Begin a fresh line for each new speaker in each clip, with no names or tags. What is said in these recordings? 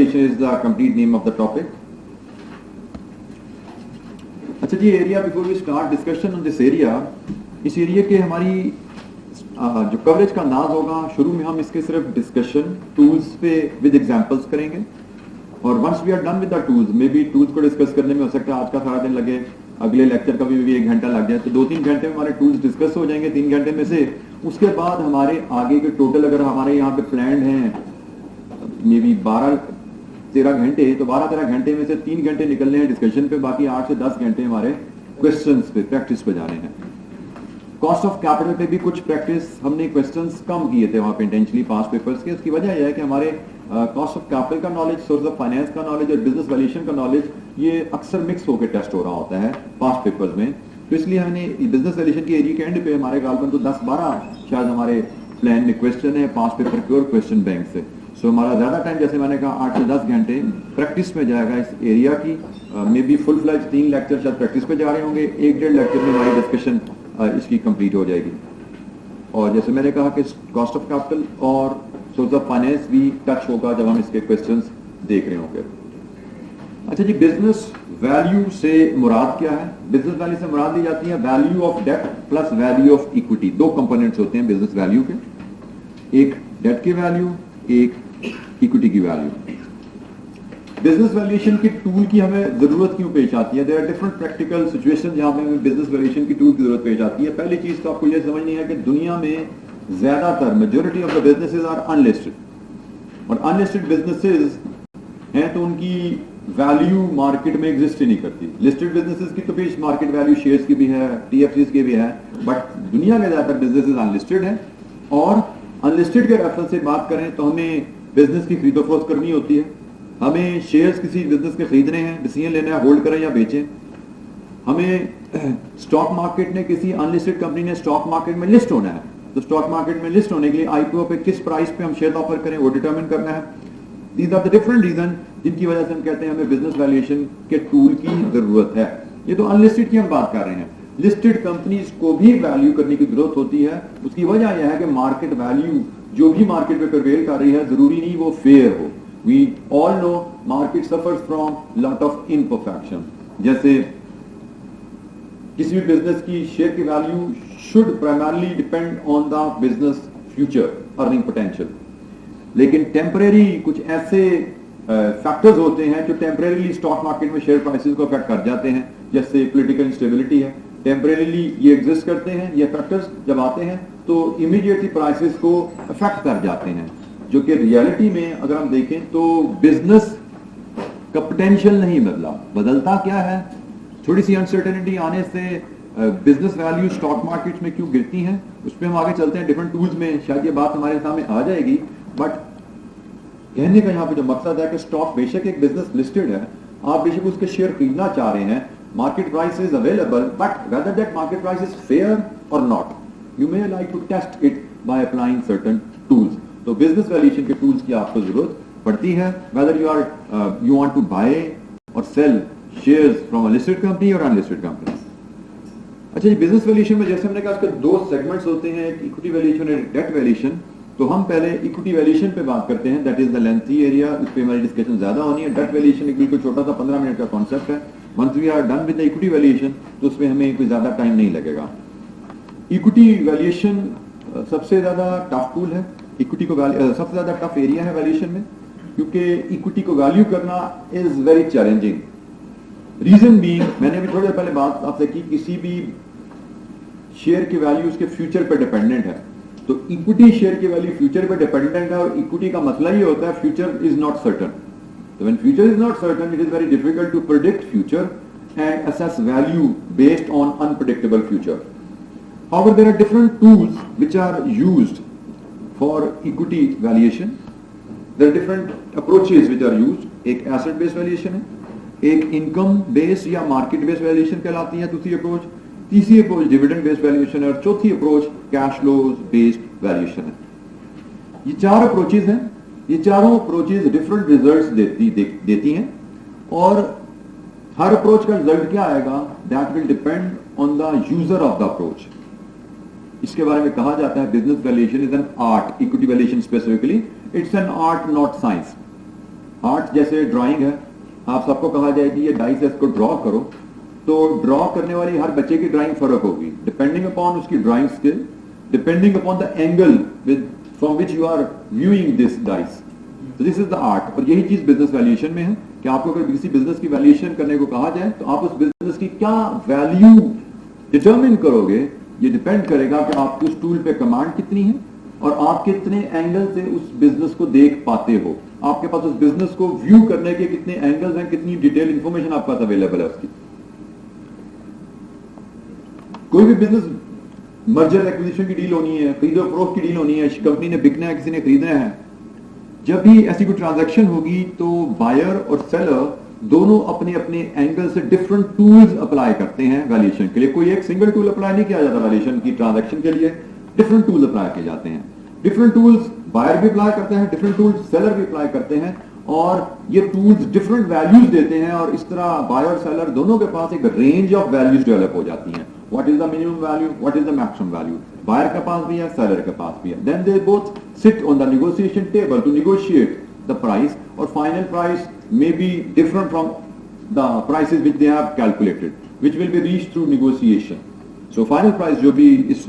valuation is the complete name of the topic. अच्छा जी, area before we start discussion on this area, इस area के हमारी जो कवरेज का अंदाज होगा, शुरू में हम इसके सिर्फ डिस्कशन टूल्स पे विद एग्जांपल्स करेंगे और once we are done with the tools, may be tools को डिस्कस करने में हो सकता है आज का सारा दिन लगे, अगले लेक्चर का भी 1 घंटा लग जाए, तो 2-3 घंटे में हमारे टूल्स डिस्कस हो जाएंगे 3 घंटे में से। उसके बाद हमारे आगे के टोटल अगर हमारे यहाँ पे प्लान हैं मे बी 12-13 घंटे, तो 12-13 घंटे में से 3 घंटे निकलने हैं डिस्कशन पे, बाकी 8 से 10 घंटे हमारे क्वेश्चंस पे, प्रैक्टिस पे जाने हैं। कॉस्ट ऑफ कैपिटल पे भी कुछ प्रैक्टिस हमने क्वेश्चंस कम किए थे वहां पे इंटेंशनली पास्ट पेपर्स के। उसकी वजह यह है कि हमारे कॉस्ट ऑफ कैपिटल का नॉलेज, सोर्स ऑफ फाइनेंस का नॉलेज और बिजनेस वैल्यूएशन का नॉलेज ये अक्सर मिक्स होकर टेस्ट हो रहा होता है पास्ट पेपर्स में, तो इसलिए हमने बिजनेस वैल्यूएशन के एरिया के एंड पे हमारे गालबन तो 10-12 शायद हमारे प्लान में क्वेश्चन है पास्ट पेपर के और क्वेश्चन बैंक से। सो हमारा ज्यादा टाइम, जैसे मैंने कहा, 8 से 10 घंटे प्रैक्टिस में जाएगा इस एरिया की। May be full fledge 3 lecture शायद प्रैक्टिस पे जा रहे होंगे, 1-1.5 लेक्चर में हमारी डिस्कशन इसकी कंप्लीट हो जाएगी। और जैसे मैंने कहा कि कॉस्ट ऑफ कैपिटल और सोर्स ऑफ फाइनेंस भी टच होगा जब हम इसके क्वेश्चंस देख रहे होंगे। अच्छा जी, बिजनेस वैल्यू से मुराद क्या है? बिजनेस वैल्यू से मुराद ली जाती है value of debt plus value of equity. 2 components होते हैं बिजनेस वैल्यू के, एक डेट की वैल्यू, एक इक्विटी की वैल्यू। बिजनेस वैल्यूएशन की टूल की हमें जरूरत क्यों पेश आती है? There are different practical situation जहां पे हमें बिजनेस वैल्यूएशन की टूल की जरूरत पेश आती है। पहली चीज तो आपको यह समझनी है कि दुनिया में ज्यादातर majority of the businesses are unlisted, और अनलिस्टेड बिजनेसेस हैं तो उनकी वैल्यू मार्केट में एग्जिस्ट ही नहीं करती। लिस्टेड बिजनेसेस की तो भी मार्केट वैल्यू शेयर्स की भी है, टीएफसीज की भी है, बट दुनिया में ज्यादातर बिजनेसेस अनलिस्टेड है। और अनलिस्टेड के रेफरेंस से बात करें तो हमें बिजनेस की खरीदो फरोख्त करनी होती है, हमें शेयर्स किसी बिजनेस के खरीदने हैं, डिसीजन लेना है होल्ड करें या बेचें, हमें स्टॉक मार्केट ने किसी अनलिस्टेड कंपनी ने स्टॉक मार्केट में लिस्ट होना है, तो स्टॉक मार्केट में लिस्ट होने के लिए आईपीओ पे किस प्राइस पे हम शेयर ऑफर करें वो डिटरमिन करना है। These are the different reason जिनकी वजह से हम कहते हैं हमें बिजनेस वैल्यूएशन के टूल की जरूरत है। ये तो अनलिस्टेड की हम बात कर रहे हैं, लिस्टेड कंपनीज को भी वैल्यू करने की जरूरत होती है। उसकी वजह यह है कि मार्केट वैल्यू जो भी मार्केट में प्रिवेल कर रही है जरूरी नहीं वो फेयर हो। We all know market suffers from lot of imperfection. जैसे किसी भी बिजनेस की शेयर की value should primarily depend on the business future earning potential. लेकिन टेम्परेरी कुछ ऐसे फैक्टर्स होते हैं जो टेम्परेरीली स्टॉक मार्केट में शेयर प्राइसेस को अफेक्ट कर जाते हैं, जैसे पॉलिटिकल इंस्टेबिलिटी है, टेम्परेरीली ये एग्जिस्ट करते हैं, ये फैक्टर्स जब आते हैं तो इमीडिएटली प्राइसेस को अफेक्ट कर जाते हैं, जो कि रियलिटी में अगर हम देखें तो बिजनेस का पोटेंशियल नहीं बदलता क्या है? थोड़ी सी अनसर्टेनिटी आने से बिजनेस वैल्यू स्टॉक मार्केट में क्यों गिरती हैं, उस पर हम आगे चलते हैं डिफरेंट टूल्स में, शायद ये बात हमारे सामने आ जाएगी। बट कहने का यहाँ पे जो मकसद है कि स्टॉक बेशक एक बिजनेस लिस्टेड है, आप बेशक उसके शेयर खरीदना चाह रहे हैं, market price is available, but whether that market price is fair और not, you may like to test it by applying certain tools. तो बिजनेस वैल्यूएशन के टूल्स की आपको जरूरत पड़ती है, whether you want to buy और sell shares from a listed company और अनलिस्टेड कंपनी। अच्छा जी, बिजनेस वैल्यूएशन में जैसे हमने कहा इसके 2 सेगमेंट्स होते हैं, एक इक्विटी वैल्यूएशन और डेट वैल्यूएशन। तो हम पहले इक्विटी वैल्यूएशन पे बात करते हैं, that is the lengthy area, इस पे हमारी डिस्कशन ज्यादा होनी है। डेट वैल्यूएशन एक बिल्कुल छोटा सा 15 मिनट का कॉन्सेप्ट है। Once we are done with the equity valuation तो उसमें हमें कोई ज्यादा टाइम नहीं लगेगा। इक्विटी वैल्यूएशन सबसे ज्यादा टफ टूल है, इक्विटी को सबसे ज्यादा टफ एरिया है वैल्यूएशन में, क्योंकि इक्विटी को वैल्यू करना is very challenging. Reason being, मैंने भी थोड़ी देर पहले बात आपसे की, किसी भी शेयर की वैल्यू उसके फ्यूचर पर डिपेंडेंट है, तो इक्विटी शेयर की वैल्यू फ्यूचर पर डिपेंडेंट है, और इक्विटी का मतलब ये होता है फ्यूचर इज नॉट सर्टन। तो when future is not certain it is very difficult to predict future and assess value based on unpredictable future. However, there are different tools which are used for equity valuation. There are different approaches which are used. एक asset based valuation है, एक income based या market based valuation कहलाती है दूसरी approach, तीसरी approach dividend based valuation है, और चौथी approach cash flows based valuation है। ये 4 अप्रोचेज हैं, ये चारों अप्रोचेज डिफरेंट रिजल्ट्स देती हैं, और हर अप्रोच का रिजल्ट क्या आएगा that will depend on the user of the approach. इसके बारे में कहा जाता है business valuation is an art, equity valuation specifically it's an art not science. Art जैसे ड्राइंग है, आप सबको कहा जाए कि ये डाई से इसको ड्रॉ करो, तो ड्रॉ करने वाली हर बच्चे की ड्राइंग फर्क होगी डिपेंडिंग अपॉन उसकी drawing skill, depending upon the angle with from which you are viewing this dice. तो दिस इज द आर्ट. और यही चीज बिजनेस वैल्यूएशन में है कि आपको अगर किसी बिजनेस की वैल्यूएशन करने को कहा जाए तो आप उस बिजनेस की क्या वैल्यू डिटरमिन करोगे, ये डिपेंड करेगा कि आपकी उस टूल पे कमांड कितनी है और आप कितने एंगल से उस बिजनेस को देख पाते हो, आपके पास उस बिजनेस को व्यू करने के कितने एंगल्स हैं, कितनी डिटेल इंफॉर्मेशन आपके पास अवेलेबल है उसकी. कोई भी बिजनेस मर्जर एक्विजिशन की डील होनी है, खरीदो फरोख्त की डील होनी है, कंपनी ने बिकना है, किसी ने खरीदना है, जब भी ऐसी कोई ट्रांजैक्शन होगी तो बायर और सेलर दोनों अपने अपने एंगल से डिफरेंट टूल्स अप्लाई करते हैं वैल्यूएशन के लिए. कोई एक सिंगल टूल अप्लाई नहीं किया जाता वैल्यूएशन की ट्रांजैक्शन के लिए, डिफरेंट टूल्स अप्लाई किए जाते हैं. डिफरेंट टूल्स बायर भी अप्लाई करते हैं, डिफरेंट टूल्स सेलर भी अप्लाई करते हैं, और ये टूल्स डिफरेंट वैल्यूज देते हैं, और इस तरह बायर और सेलर दोनों के पास एक रेंज ऑफ वैल्यूज डेवलप हो जाती हैं. What is the minimum value, what is the maximum value, buyer के पास भी है, सेलर के पास भी है. Then they both sit on the negotiation table to negotiate the price, or final price may be different from the prices which they have calculated, which will be reached through negotiation. So final price जो भी इस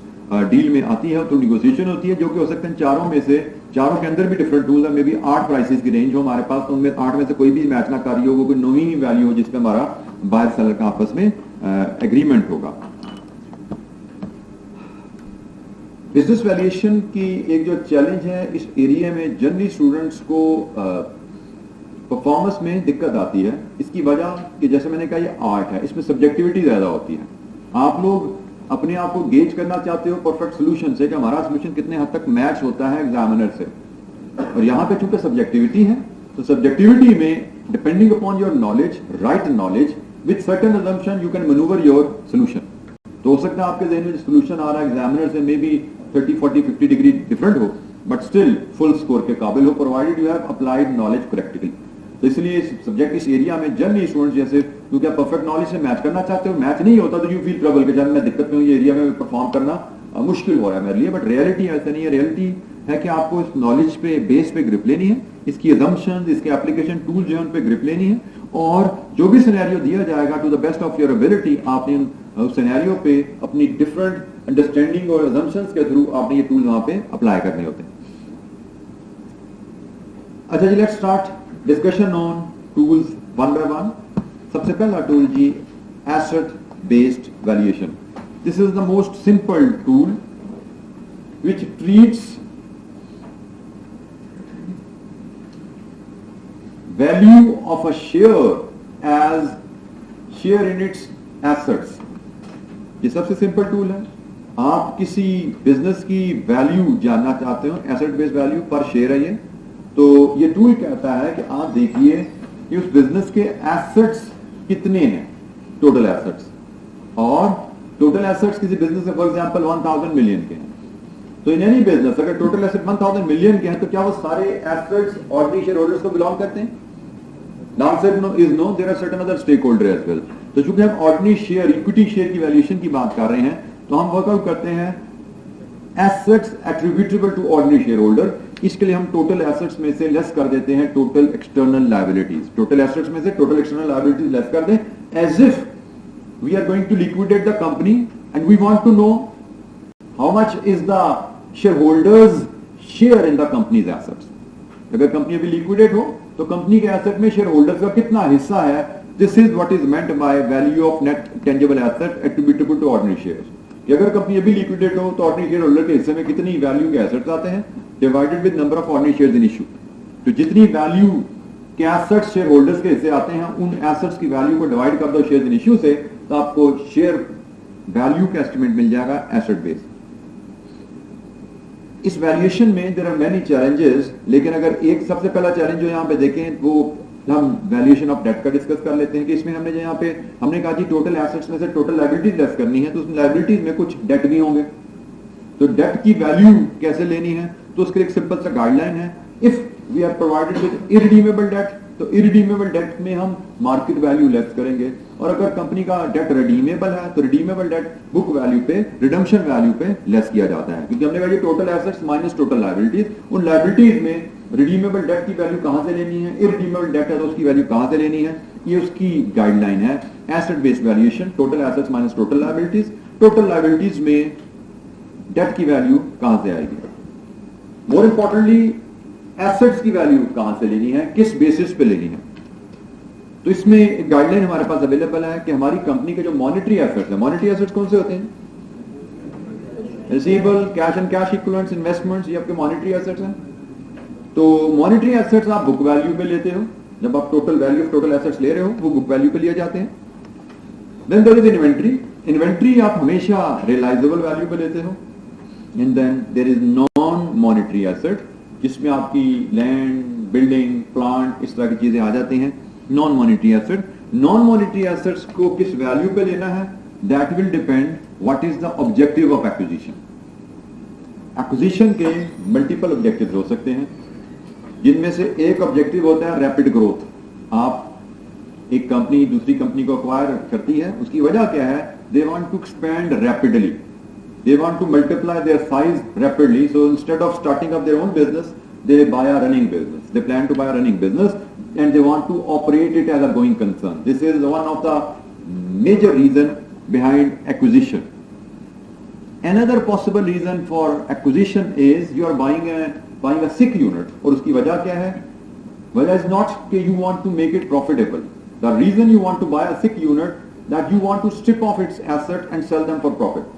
deal में आती है तो negotiation होती है, जो कि हो सकते हैं चारों में से, चारों के अंदर भी डिफरेंट टूल है, मे बी 8 प्राइसेस की रेंज हो हमारे पास, तो उनमें 8 में से कोई भी मैच ना कर रही हो, वो कोई 9 ही वैल्यू हो जिसमें हमारा बायर सेलर का आपस में एग्रीमेंट होगा. बिजनेस वैल्यूएशन की एक जो चैलेंज है इस एरिया में, जनरली स्टूडेंट्स को परफॉर्मेंस में दिक्कत आती है. इसकी वजह कि जैसे मैंने कहा ये आर्ट है, इसमें सब्जेक्टिविटी ज्यादा होती है. आप लोग अपने आप को गेज करना चाहते हो परफेक्ट सोल्यूशन से कि हमारा सोल्यूशन कितने हद तक मैच होता है एग्जामिनर से, और यहाँ पे चूंकि सब्जेक्टिविटी है तो सब्जेक्टिविटी में depending upon your knowledge, right knowledge, with certain assumption you can manoeuvre your solution. तो हो सकता है आपके जहन में जो सोल्यूशन आ रहा है एग्जामिनर से मे बी 30, 40, 50 डिग्री डिफरेंट हो, बट स्टिल फुल स्कोर के काबिल हो, provided you have applied knowledge correctly. तो इसलिए सब्जेक्ट इस एरिया में जनरली स्टूडेंट्स जैसे क्योंकि आप परफेक्ट नॉलेज से मैच करना चाहते हो, मैच नहीं होता तो यू फील ट्रबल के जब मैं दिक्कत में हूँ, ये एरिया में परफॉर्म करना मुश्किल हो रहा है मेरे लिए. बट रियलिटी ऐसा नहीं है. रियलिटी है कि आपको इस नॉलेज पे बेस पे ग्रिप लेनी है, इसकी असम्पशंस, इसके एप्लीकेशन टूल जो है उन पे ग्रिप लेनी है, और जो भी सिनेरियो दिया जाएगा to the best of your ability आपने उस सिनेरियो पे अपनी डिफरेंट अंडरस्टैंडिंग और असम्पशंस के थ्रू आपने ये टूल वहां पे अप्लाई करने होते हैं. अच्छा जी, let's start discussion on tools one by one. सबसे पहला टूल जी asset based valuation. This is the most simple tool which treats value of a share as share in its assets. ये सबसे सिंपल टूल है. आप किसी business की value जानना चाहते हो, एसेट बेस्ड वैल्यू पर शेयर है ये, तो ये टूल कहता है कि आप देखिए कि उस बिजनेस के एसेट्स कितने हैं, टोटल एसेट्स, और टोटल एसेट्स किसी बिजनेस में फॉर एग्जांपल 1000 मिलियन के हैं. तो इन एनी बिजनेस अगर टोटल एसेट 1000 मिलियन के हैं तो क्या वो सारे एसेट्स ऑर्डिनरी शेयर होल्डर्स को बिलोंग करते हैं? The answer is no. There are certain other stakeholders as well. तो चूंकि हम ऑर्डिनरी शेयर, इक्विटी शेयर की वैल्यूएशन की बात कर रहे हैं, तो हम वर्कआउट करते हैं assets attributable to ordinary share holder. इसके लिए हम टोटल एसेट्स में से लेस कर देते हैं total external liabilities. Total assets में से टोटल एक्सटर्नल लायबिलिटीज लेस कर दें, as if we are going to liquidate the company and we want to know how much is the shareholders share in the company's assets. अगर company अभी liquidate हो तो company के asset में share holders का कितना हिस्सा है. This is what is meant by value of net tangible asset attributable to ordinary shares. कि अगर कंपनी अभी लिक्विडेट हो तो ऑर्डिनरी शेयर होल्डर के हिस्से में कितनी वैल्यू के एसेट्स आते हैं, divided with number of ordinary shares in issue. तो जितनी वैल्यू के एसेट्स शेयर होल्डर्स के हिस्से आते हैं, उन एसेट्स की वैल्यू को डिवाइड कर दो शेयर्स इन इशू से, तो आपको शेयर वैल्यू का एस्टिमेट मिल जाएगा एसेट बेस. इस वैल्यूएशन में देयर आर मेनी चैलेंजेस, लेकिन अगर एक सबसे पहला चैलेंज जो यहाँ पे देखें वो हम वैल्यूएशन ऑफ डेट का डिस्कस कर लेते हैं कि इसमें हमने जो यहाँ पे हमने कहा कि टोटल एसेट्स में से टोटल लायबिलिटीज लेस करनी है, तो उसमें लायबिलिटीज में कुछ डेट भी होंगे. तो डेट की वैल्यू कैसे लेनी है, तो उसके एक सिंपल सा गाइडलाइन है. If we are provided with irredeemable debt, तो इरिडीमेबल डेट में हम मार्केट वैल्यू लेस करेंगे, और अगर कंपनी का डेट रिडीमेबल है तो रिडीमेबल डेट बुक वैल्यू पे, रिडम्पशन वैल्यू पे लेस किया जाता है, क्योंकि हमने कहा ये total assets minus total liabilities, उन लायबिलिटीज में रिडीमेबल डेट की वैल्यू कहां से लेनी है, इरिडीमेबल डेट है तो उसकी वैल्यू कहां से लेनी है, ये उसकी गाइडलाइन है asset based valuation, total assets minus total liabilities, total liabilities में डेट की वैल्यू कहां से आएगी, मोर इंपॉर्टेंटली एसेट्स की वैल्यू कहां से लेनी है, किस बेसिस पे लेनी है। तो इसमें एक गाइडलाइन हमारे पास अवेलेबल है कि हमारी कंपनी के जो मॉनेटरी एसेट्स है, मॉनेटरी एसेट्स कौन से होते हैं, receivable, cash and cash equivalents, investments, ये आपके मॉनेटरी एसेट्स हैं। तो मॉनेटरी एसेट्स आप बुक वैल्यू पे लेते हो, जब आप total value of total assets ले रहे हो वो बुक वैल्यू पे लिए जाते हैं। Then there is inventory, inventory आप हमेशा रियलाइजेबल वैल्यू पे लेते हो। And then there is non monetary asset, जिसमें आपकी लैंड, बिल्डिंग, प्लांट, इस तरह की चीजें आ जाती हैं, non monetary asset. Non monetary assets को किस वैल्यू पे लेना है, that will depend what is the objective of acquisition. Acquisition के मल्टीपल ऑब्जेक्टिव्स हो सकते हैं, जिनमें से एक ऑब्जेक्टिव होता है रैपिड ग्रोथ। आप एक कंपनी दूसरी कंपनी को अक्वायर करती है, उसकी वजह क्या है, they want to expand rapidly, they want to multiply their size rapidly, so instead of starting up their own business, they buy a running business, they plan to buy a running business and they want to operate it as a going concern. This is one of the major reason behind acquisition. Another possible reason for acquisition is you are buying a sick unit, और उसकी वजह क्या है, वजह is not कि you want to make it profitable. The reason you want to buy a sick unit, that you want to strip off its asset and sell them for profit.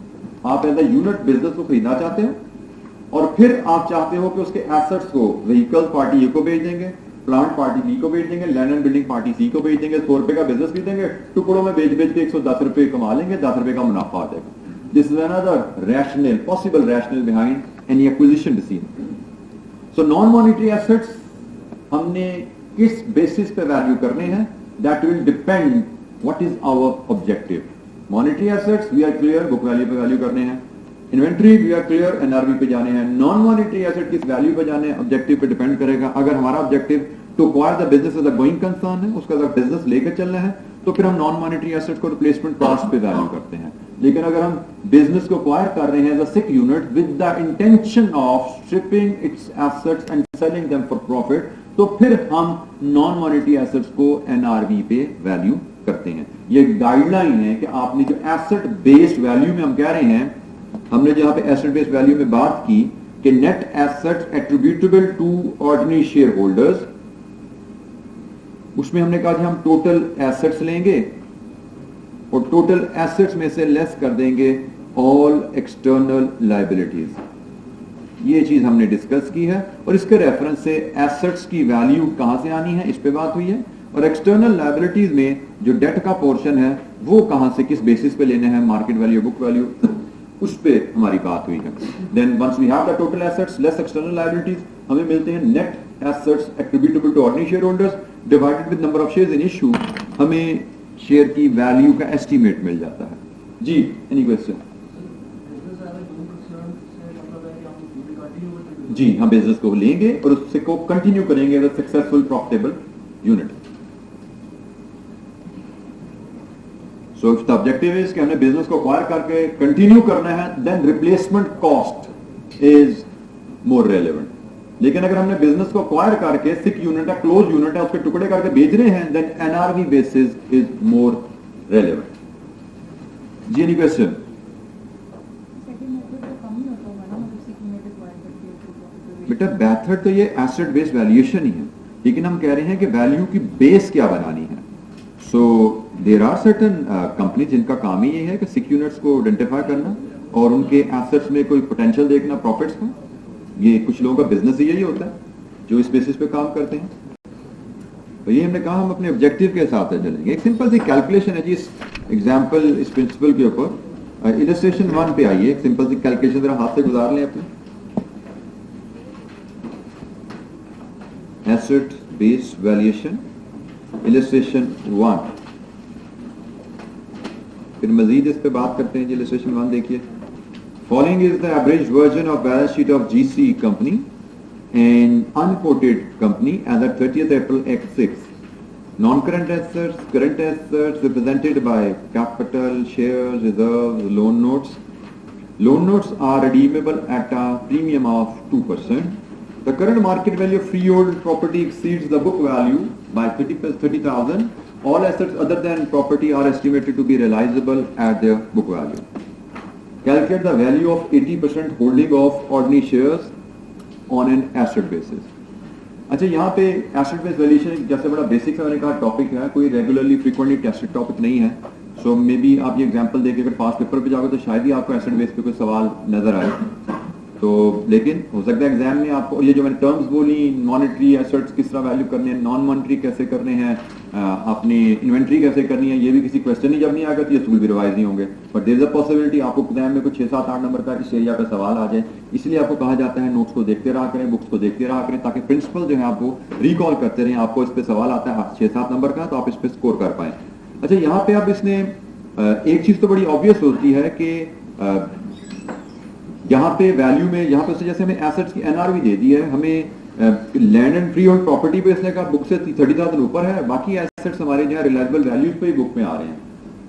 आप as a unit business को खरीदना चाहते हो और फिर आप चाहते हो कि उसके एसेट्स को व्हीकल पार्टी ए को बेच देंगे, प्लांट पार्टी बी को बेच देंगे, लैंड एंड बिल्डिंग पार्टी सी को बेच देंगे, 100 रुपए का बिजनेस खरीदेंगे, टुकड़ों में बेच बेच के 110 रुपए कमा लेंगे, 10 रुपए का मुनाफा आ जाएगा। This is another rational, possible rational behind any acquisition decision. So non monetary assets हमने किस बेसिस पे वैल्यू करने हैं, that will depend what is our objective. Monetary assets we are clear, book value पे वैल्यू करने हैं। Inventory we are clear, NRV पे जाने हैं। नॉन मॉनेटरी एसेट किस वैल्यू पे जाने हैं, ऑब्जेक्टिव पे डिपेंड करेगा। अगर हमारा objective to acquire the business as a going concern है, उसका अगर बिजनेस लेकर चलना है, तो फिर हम नॉन मॉनेटरी एसेट को रिप्लेसमेंट कॉस्ट पे वैल्यू करते हैं। लेकिन अगर हम बिजनेस को एक्वायर कर रहे हैं as a sick unit with the intention of stripping its assets and selling them for profit, तो फिर हम नॉन मॉनेटरी एसेट्स को एनआरवी पे वैल्यू करते हैं। ये गाइडलाइन है कि आपने जो एसेट बेस्ड वैल्यू में हम कह रहे हैं, हमने जहां पे एसेट बेस्ड वैल्यू में बात की कि net assets attributable to ordinary share holders, उसमें हमने कहा कि हम टोटल एसेट्स लेंगे और टोटल एसेट्स में से लेस कर देंगे ऑल एक्सटर्नल लायबिलिटीज। ये चीज हमने डिस्कस की है और इसके रेफरेंस से एसेट्स की वैल्यू कहां से आनी है, इस पे बात हुई है। और एक्सटर्नल लायबिलिटीज में जो डेट का पोर्शन है वो कहां से किस बेसिस पे लेने हैं, मार्केट वैल्यू, बुक वैल्यू, उस पे हमारी बात हुई है। Then once we have the total assets less external liabilities, हमें मिलते हैं net assets attributable to ordinary share holders divided with number of shares in issue, हमें शेयर की वैल्यू का एस्टीमेट मिल जाता है। जी, एनी क्वेश्चन? जी, हम बिजनेस को लेंगे और उससे को कंटिन्यू करेंगे as a successful profitable unit. So if the objective is कि हमने बिजनेस को एक्वायर करके कंटिन्यू करना है, then replacement cost is more relevant. लेकिन अगर हमने बिजनेस को एक्वायर करके सिक यूनिट है, क्लोज यूनिट है, उसके टुकड़े करके बेच रहे हैं, then NRV basis is more relevant. जी, एनी क्वेश्चन? बेटा मेथड तो ये एसेट बेस्ड वैल्यूएशन ही है, लेकिन हम कह रहे हैं कि वैल्यू की बेस क्या बनानी है। So there are certain company जिनका काम ही ये है कि सिक यूनिट्स को आइडेंटिफाई करना और उनके एसेट्स में कोई पोटेंशियल देखना प्रॉफिट्स का। ये कुछ लोगों का बिजनेस ही यही होता है जो इस बेसिस पे काम करते हैं। तो ये हमने कहा हम अपने ऑब्जेक्टिव के साथ चलेंगे। एक सिंपल सी कैलकुलेशन है जी, इस एग्जांपल, इस प्रिंसिपल के ऊपर। इलस्ट्रेशन 1 पे आइए, एक सिंपल सी कैलकुलेशन जरा हाथ से गुजार लें अपने। Asset based valuation, illustration 1। फिर मजीद इस पे बात करते हैं जी। इलस्ट्रेशन 1 देखिए। Following is the average version of balance sheet of GC company and unquoted company as at 30th April X6. Non-current assets, current assets represented by capital, shares, reserves, loan notes. Loan notes are redeemable at a premium of 2%. The current market value of freehold property exceeds the book value by 30,000. All assets other than property are estimated to be realizable at their book value. Calculate the value of 80% holding of ordinary shares on an asset basis. अच्छा, यहाँ पे asset based valuation जैसे बड़ा basic सा मैंने कहा topic है, कोई रेगुलरली फ्रीक्वेंटली टेस्टेड टॉपिक नहीं है. सो मे बी आप ये एग्जांपल देके अगर पास पेपर पे जाओगे तो शायद ही आपको एसेट बेस पे कोई सवाल नजर आए. तो लेकिन हो सकता है एग्जाम में आपको, और ये जो मैंने टर्म्स बोली, मॉनेटरी एसेट्स किस तरह वैल्यू करने हैं, नॉन मॉनेटरी कैसे करने हैं, अपनी इन्वेंट्री कैसे करनी है, ये भी किसी क्वेश्चन ही जब नहीं आएगा तो ये स्कूल भी रिवाइज नहीं होंगे. But there is a possibility आपको एग्जाम में कुछ 6, 7, 8 नंबर का इस एरिया पे सवाल आ जाए. इसलिए आपको कहा जाता है नोट्स को देखते रहा करें, बुक्स को देखते रहा करें, ताकि प्रिंसिपल जो है आपको रिकॉल करते रहें. आपको इस पे सवाल आता है 6-7 नंबर का तो आप इस पे स्कोर कर पाए. अच्छा, यहाँ पे अब इसने एक चीज तो बड़ी ऑब्वियस होती है कि यहाँ पे वैल्यू में, यहाँ पे जैसे हमें एसेट्स की एनआरवी दे दी है, हमें land and free hold property पे इसने कहा बुक से 30,000 ऊपर है, बाकी एसेट्स हमारे जो है रिलायबल वैल्यूज पे ही बुक में आ रहे हैं.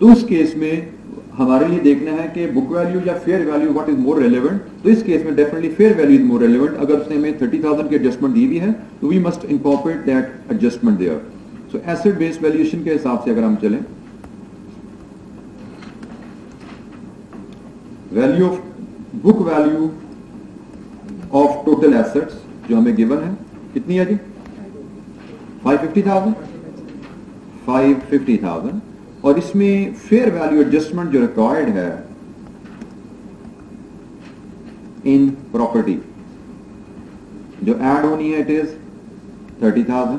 तो उस केस में हमारे लिए देखना है कि बुक वैल्यू या fair value what is more relevant. तो इस केस में definitely fair value is more relevant. अगर उसने हमें 30,000 की एडजस्टमेंट दी हुई है तो we must incorporate that adjustment there. So asset based valuation के हिसाब से अगर हम चलें, value of book value of total assets जो हमें गिवन है कितनी है जी? 550,000. और इसमें फेयर वैल्यू एडजस्टमेंट जो रिक्वायर्ड है इन प्रॉपर्टी जो ऐड होनी है इट इज 30,000.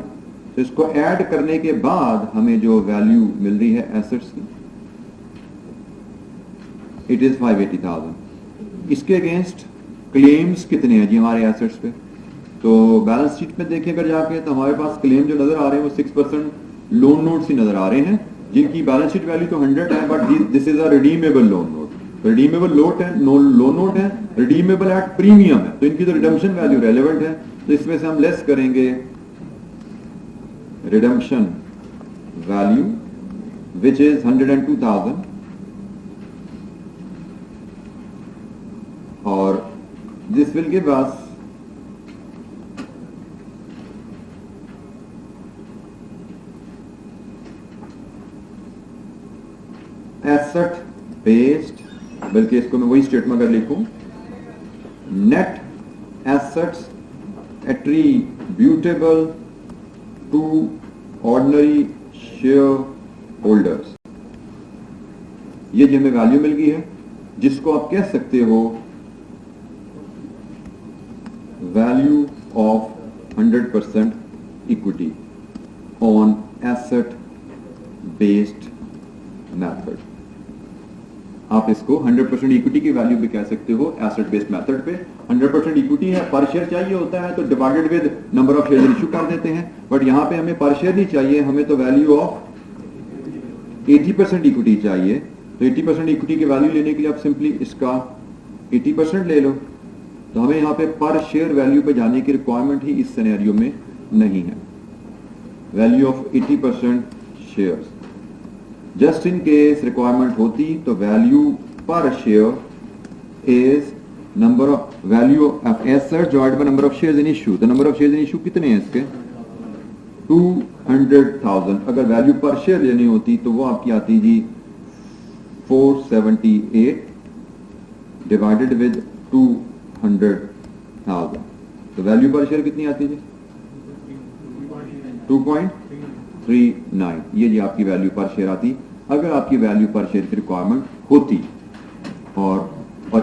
तो इसको ऐड करने के बाद हमें जो वैल्यू मिल रही है एसेट्स की इट इज 580,000. इसके अगेंस्ट क्लेम्स कितने हैं जी हमारे एसेट्स पे? तो बैलेंस शीट में देखिए अगर जाके तो हमारे पास क्लेम जो नजर आ रहे हैं वो 6% लोन नोट्स ही नजर आ रहे हैं, जिनकी बैलेंस शीट वैल्यू तो 100 है, but this is a redeemable loan note. Redeemable loan है, लोन नोट है, रिडीमेबल एट प्रीमियम है, तो इनकी तो रिडम्पशन वैल्यू रेलेवेंट है. तो इसमें से हम लेस करेंगे रिडम्पशन वैल्यू विच इज 102,000 और this will give us asset based, बल्कि इसको मैं वही स्टेटमेंट अगर लिखूं, net assets attributable to ordinary share holders. ये जो हमें वैल्यू मिल गई है जिसको आप कह सकते हो value of 100% equity on asset based method. आप इसको 100% इक्विटी की वैल्यू भी कह सकते हो एसेट बेस्ड मेथड पे. 100% इक्विटी है, पर शेयर चाहिए होता है तो divided with number of share issue कर देते हैं, बट यहां पे हमें पर शेयर नहीं चाहिए, हमें तो वैल्यू ऑफ 80% इक्विटी चाहिए. तो 80% इक्विटी की वैल्यू लेने के लिए आप सिंपली इसका 80% ले लो. तो हमें यहाँ पे पर शेयर वैल्यू पे जाने की रिक्वायरमेंट ही इस सिनेरियो में नहीं है. Value of 80% shares, just in case requirement होती तो वैल्यू पर share is number of value of assets divided by number of shares in issue. तो number of shares in issue कितने हैं इसके? 200,000. अगर वैल्यू पर शेयर लेनी होती तो वो आपकी आती जी 478 डिवाइडेड विद 200,000. तो वैल्यू पर शेयर कितनी आती जी? 2.39. ये जी आपकी वैल्यू पर शेयर आती अगर आपकी वैल्यू पर शेयर की रिक्वायरमेंट होती. और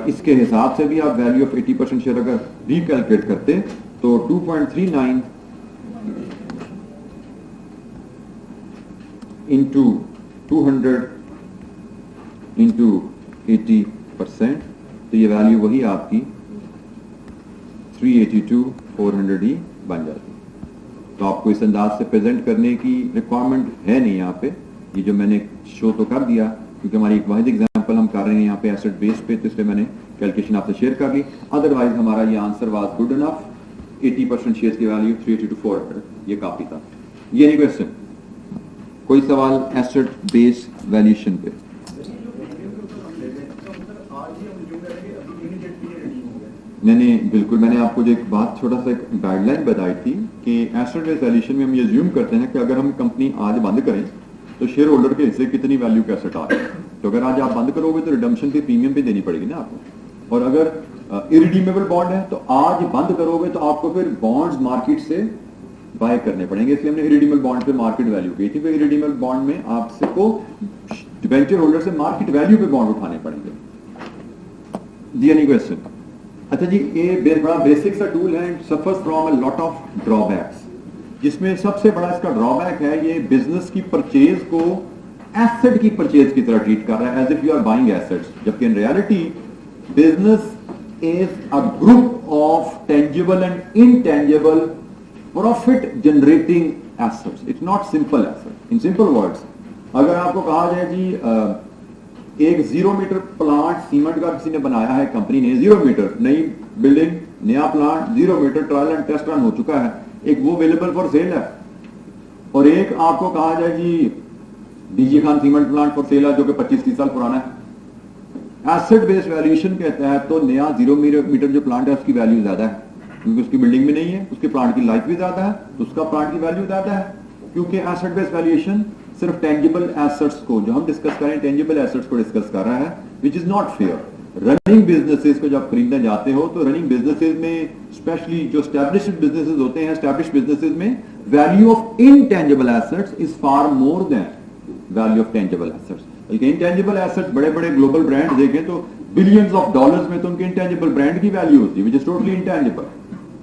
इसके हिसाब से भी आप वैल्यू ऑफ 80% शेयर अगर रिकैलकुलेट करते तो 2.39 इंटू 200 इंटू 80%, तो ये वैल्यू वही आपकी 382,400 ही बन जाती. तो आपको इस अंदाज से प्रेजेंट करने की रिक्वायरमेंट है नहीं यहाँ पे. ये जो मैंने शो तो कर दिया क्योंकि हमारी एक वाहिद एग्जांपल हम कर रहे हैं यहाँ पे एसेट बेस पे, तो इसलिए मैंने कैलकुलेशन आपसे शेयर कर ली. अदरवाइज हमारा ये answer was good enough. 80% shares की वैल्यू 382,400 ये काफी था. ये नहीं क्वेश्चन कोई सवाल एसेट बेस वैल्यूएशन पे? नहीं, बिल्कुल, मैंने आपको जो एक बात छोटा सा एक गाइडलाइन बताई थी कि एसेट बेस वैल्यूएशन में हम ये अज्यूम करते हैं कि अगर हम कंपनी आज बंद करें तो शेयर होल्डर के हिस्से कितनी वैल्यू का एसेट आ रहा है। तो अगर आज आप बंद करोगे तो रिडम्पशन पे प्रीमियम पे देनी पड़ेगी ना आपको, और अगर इरिडीमेबल बॉन्ड है तो आज बंद करोगे तो आपको फिर बॉन्ड्स मार्केट से बाय करने पड़ेंगे, इसलिए हमने इरिडीमेबल बॉन्ड पे मार्केट वैल्यू की थी। इरिडीमेबल बॉन्ड में आपको डिबेंचर होल्डर से मार्केट वैल्यू पे बॉन्ड उठाने पड़ेंगे। दी एनी क्वेश्चन? अच्छा जी, ये बड़ा बेसिक सा टूल है, suffers from a lot of drawbacks, जिसमें सबसे बड़ा इसका ड्रॉबैक है ये बिजनेस की परचेज को एसेट की परचेज की तरह ट्रीट कर रहा है, as if you are buying assets, जबकि in reality business is a group of tangible and intangible profit generating assets. It's not simple asset. In simple words, अगर आपको कहा जाए जी एक 0 मीटर प्लांट सीमेंट का किसी ने बनाया है, कंपनी ने 0 मीटर नई बिल्डिंग, नया plant, 0 meter trial and test run हो चुका है, एक वो अवेलेबल फॉर सेल है, और एक आपको कहा जाए जी DG Khan cement plant for sale है जो कि 25-30 साल पुराना है। एसेट बेस्ड वैल्यूएशन के तहत तो नया 0 मीटर जो प्लांट है उसकी वैल्यू ज्यादा है, क्योंकि उसकी बिल्डिंग भी नहीं है, उसके प्लांट की लाइफ भी ज्यादा है, तो उसका प्लांट की वैल्यू ज्यादा है। क्योंकि एसेट बेस्ड वैल्यूएशन सिर्फ टेंजिबल एसेट्स को, जो हम डिस्कस कर रहे हैं टेंजिबल एसेट्स को डिस्कस कर रहा है, which is not fair. Running businesses को जब खरीदने जाते हो तो रनिंग बिजनेसेस में, स्पेशली जो एस्टैब्लिश्ड बिजनेसेस होते हैं, एस्टैब्लिश्ड बिजनेसेस में value of intangible assets is far more than value of tangible assets. बल्कि इनटेंजिबल एसेट्स, बड़े बड़े ग्लोबल ब्रांड देखें तो बिलियंस ऑफ डॉलर्स में तो उनके इनटेंजिबल ब्रांड की वैल्यू होती है, विच इज टोटली इनटेंजिबल।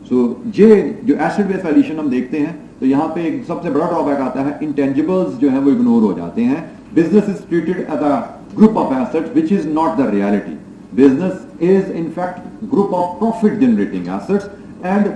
सो ये जो एसेट बेस्ड वैल्यूएशन हम देखते हैं तो यहाँ पे एक सबसे बड़ा ड्रॉबैक आता है, इंटेंजिबल्स जो है वो इग्नोर हो जाते हैं। Business is treated as a group of assets which is not the reality. Business is in fact group of profit generating assets and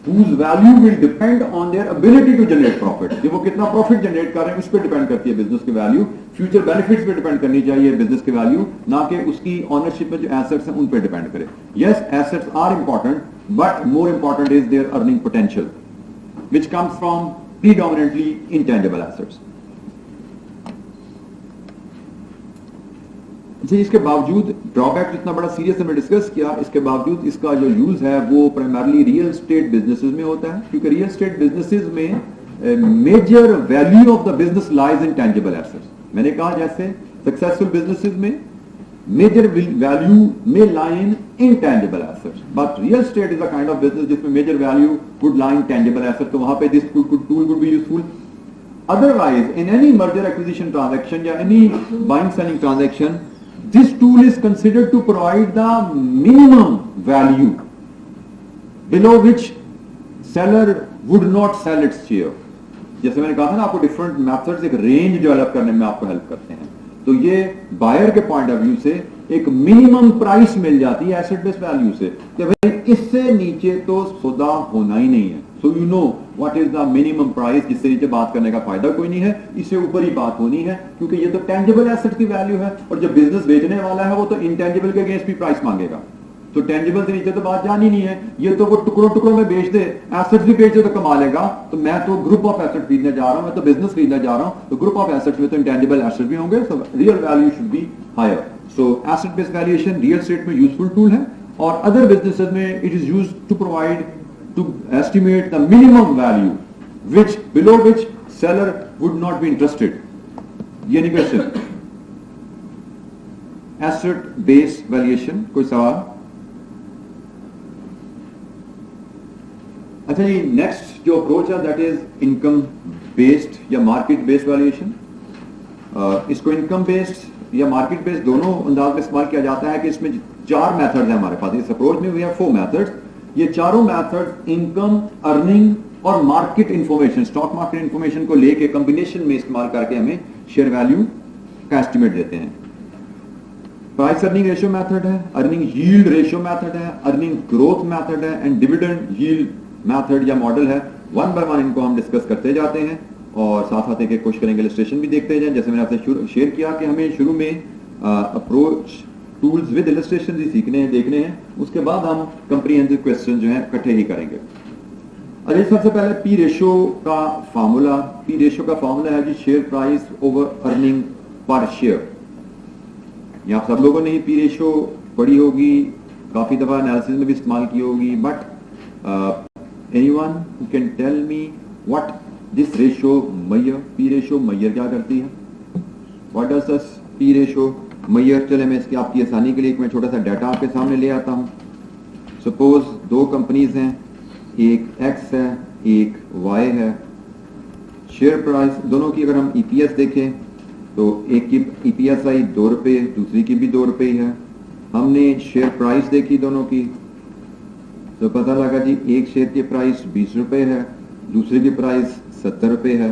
whose value will depend on their ability to generate profit। कि वो कितना profit generate कर रहे हैं उस पर depend करती है बिजनेस की वैल्यू। फ्यूचर बेनिफिट्स पे डिपेंड करनी चाहिए बिजनेस की वैल्यू, ना कि उसकी ऑनरशिप में जो एसेट्स हैं उन पे डिपेंड करे। Yes, assets are important, but more important is their earning potential which comes from predominantly intangible assets। इसके बावजूद ड्रॉबैक इतना बड़ा सीरियस हमने डिस्कस किया, इसके बावजूद इसका जो यूज है वो प्राइमरली रियल एस्टेट बिजनेसेस में होता है, क्योंकि रियल एस्टेट बिजनेसेस में major value of the business lies in tangible assets. मैंने कहा जैसे सक्सेसफुल बिजनेसेस में मेजर वैल्यू में lie in intangible assets, but real estate is a kind of business जिसमें major value would lie in tangible assets, तो वहां पे this tool could be useful। Otherwise, in any merger acquisition transaction या any buying selling transaction, this tool is considered to provide the minimum value below which seller would not sell its share। जैसे मैंने कहा था ना, आपको different methods एक range develop करने में आपको हेल्प करते हैं, तो ये बायर के पॉइंट ऑफ व्यू से एक मिनिमम प्राइस मिल जाती है एसेट बेस्ड वैल्यू से कि भाई इससे नीचे तो सौदा होना ही नहीं है। So you know what is the minimum price, जिससे नीचे बात करने का फायदा कोई नहीं है, इससे ऊपर ही बात होनी है, क्योंकि ये तो टेंजिबल एसेट की वैल्यू है, और जब बिजनेस बेचने वाला है वो तो इंटेंजिबल के अगेंस्ट भी प्राइस मांगेगा, तो टेंजिबल से नीचे तो बात जानी नहीं है। ये तो वो टुकड़ों टुकड़ों में बेच दे, एसेट्स भी बेच दे तो कमा लेगा, तो मैं तो ग्रुप ऑफ एसेट खरीदने जा रहा हूं, मैं तो बिजनेस खरीदने जा रहा हूं, तो ग्रुप ऑफ एसेट्स में तो इंटेंजिबल एसेट्स भी होंगे, so real value should be higher. So asset based valuation real estate में यूजफुल टूल है, और अदर बिजनेसेस में it is used to provide to estimate the minimum value which below which seller would not be interested। ये नहीं question. Asset based valuation, कोई सवाल? अच्छा जी, next जो अप्रोच है दैट इज इनकम बेस्ड या मार्केट बेस्ड वैल्यूएशन। इसको income based या मार्केट बेस्ड दोनों अंदाज में इस्तेमाल किया जाता है कि इसमें 4 मेथड्स हैं हमारे पास। इस अप्रोच में वी हैव 4 मेथड्स। ये चारों मेथड्स इनकम, अर्निंग और market information, stock market information को लेके कॉम्बिनेशन में इस्तेमाल करके हमें शेयर वैल्यू का एस्टिमेट देते हैं। प्राइस अर्निंग रेशियो मेथड है, अर्निंग यील्ड रेशियो मेथड है, अर्निंग ग्रोथ मेथड है, एंड डिविडेंड यील्ड मेथड या मॉडल है। वन बाय वन इनको हम डिस्कस करते जाते हैं और साथ साथ एक कोशिश करेंगे इलस्ट्रेशन भी देखते जाएं। जैसे मैंने आपसे शेयर किया कि हमें शुरू में अप्रोच टूल्स विद इलस्ट्रेशन ही सीखने हैं, देखने हैं, उसके बाद हम कंप्रीहेंसिव क्वेश्चन जो है इकट्ठे ही करेंगे। अरे सबसे पहले पी रेशो का फार्मूला है जी share price over earning per share. ये आप सब लोगों ने ही पी रेशो पढ़ी होगी, काफी दफा एनालिसिस में भी इस्तेमाल की होगी, but anyone who can tell me what this ratio measure, P ratio measure क्या करती है, what does this P ratio measure? चले मैं इसकी आपकी आसानी के लिए मैं छोटा सा डाटा आपके सामने ले आता हूं। सपोज दो कंपनीज हैं, एक एक्स है एक वाई है, शेयर प्राइस दोनों की अगर हम ईपीएस देखें तो एक की ईपीएस आई 2 रुपये, दूसरी की भी 2 रुपये ही है। हमने शेयर प्राइस देखी दोनों की तो पता लगा जी एक शेयर की प्राइस 20 रुपये है, दूसरे की प्राइस 70 रुपये है।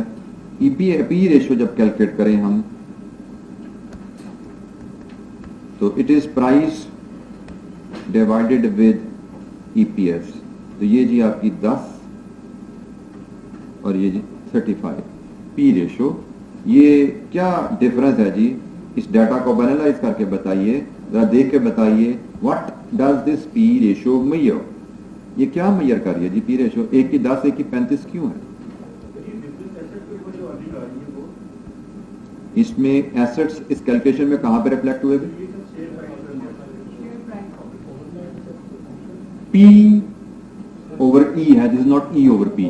पी रेशो जब कैलकुलेट करें हम तो it is price divided with EPS. तो ये जी आपकी 10 और ये जी 35 पी रेशो। ये क्या डिफरेंस है जी? इस डाटा को एनालाइज करके बताइए, जरा देख के बताइए what does this P ratio measure? ये क्या मेजर कर रही है जी पी रेशो? एक की 10 एक की 35 क्यों है? इसमें एसेट्स इस कैलकुलेशन में कहां पे रिफ्लेक्ट हुए? पी ओवर ई है, this is not E over P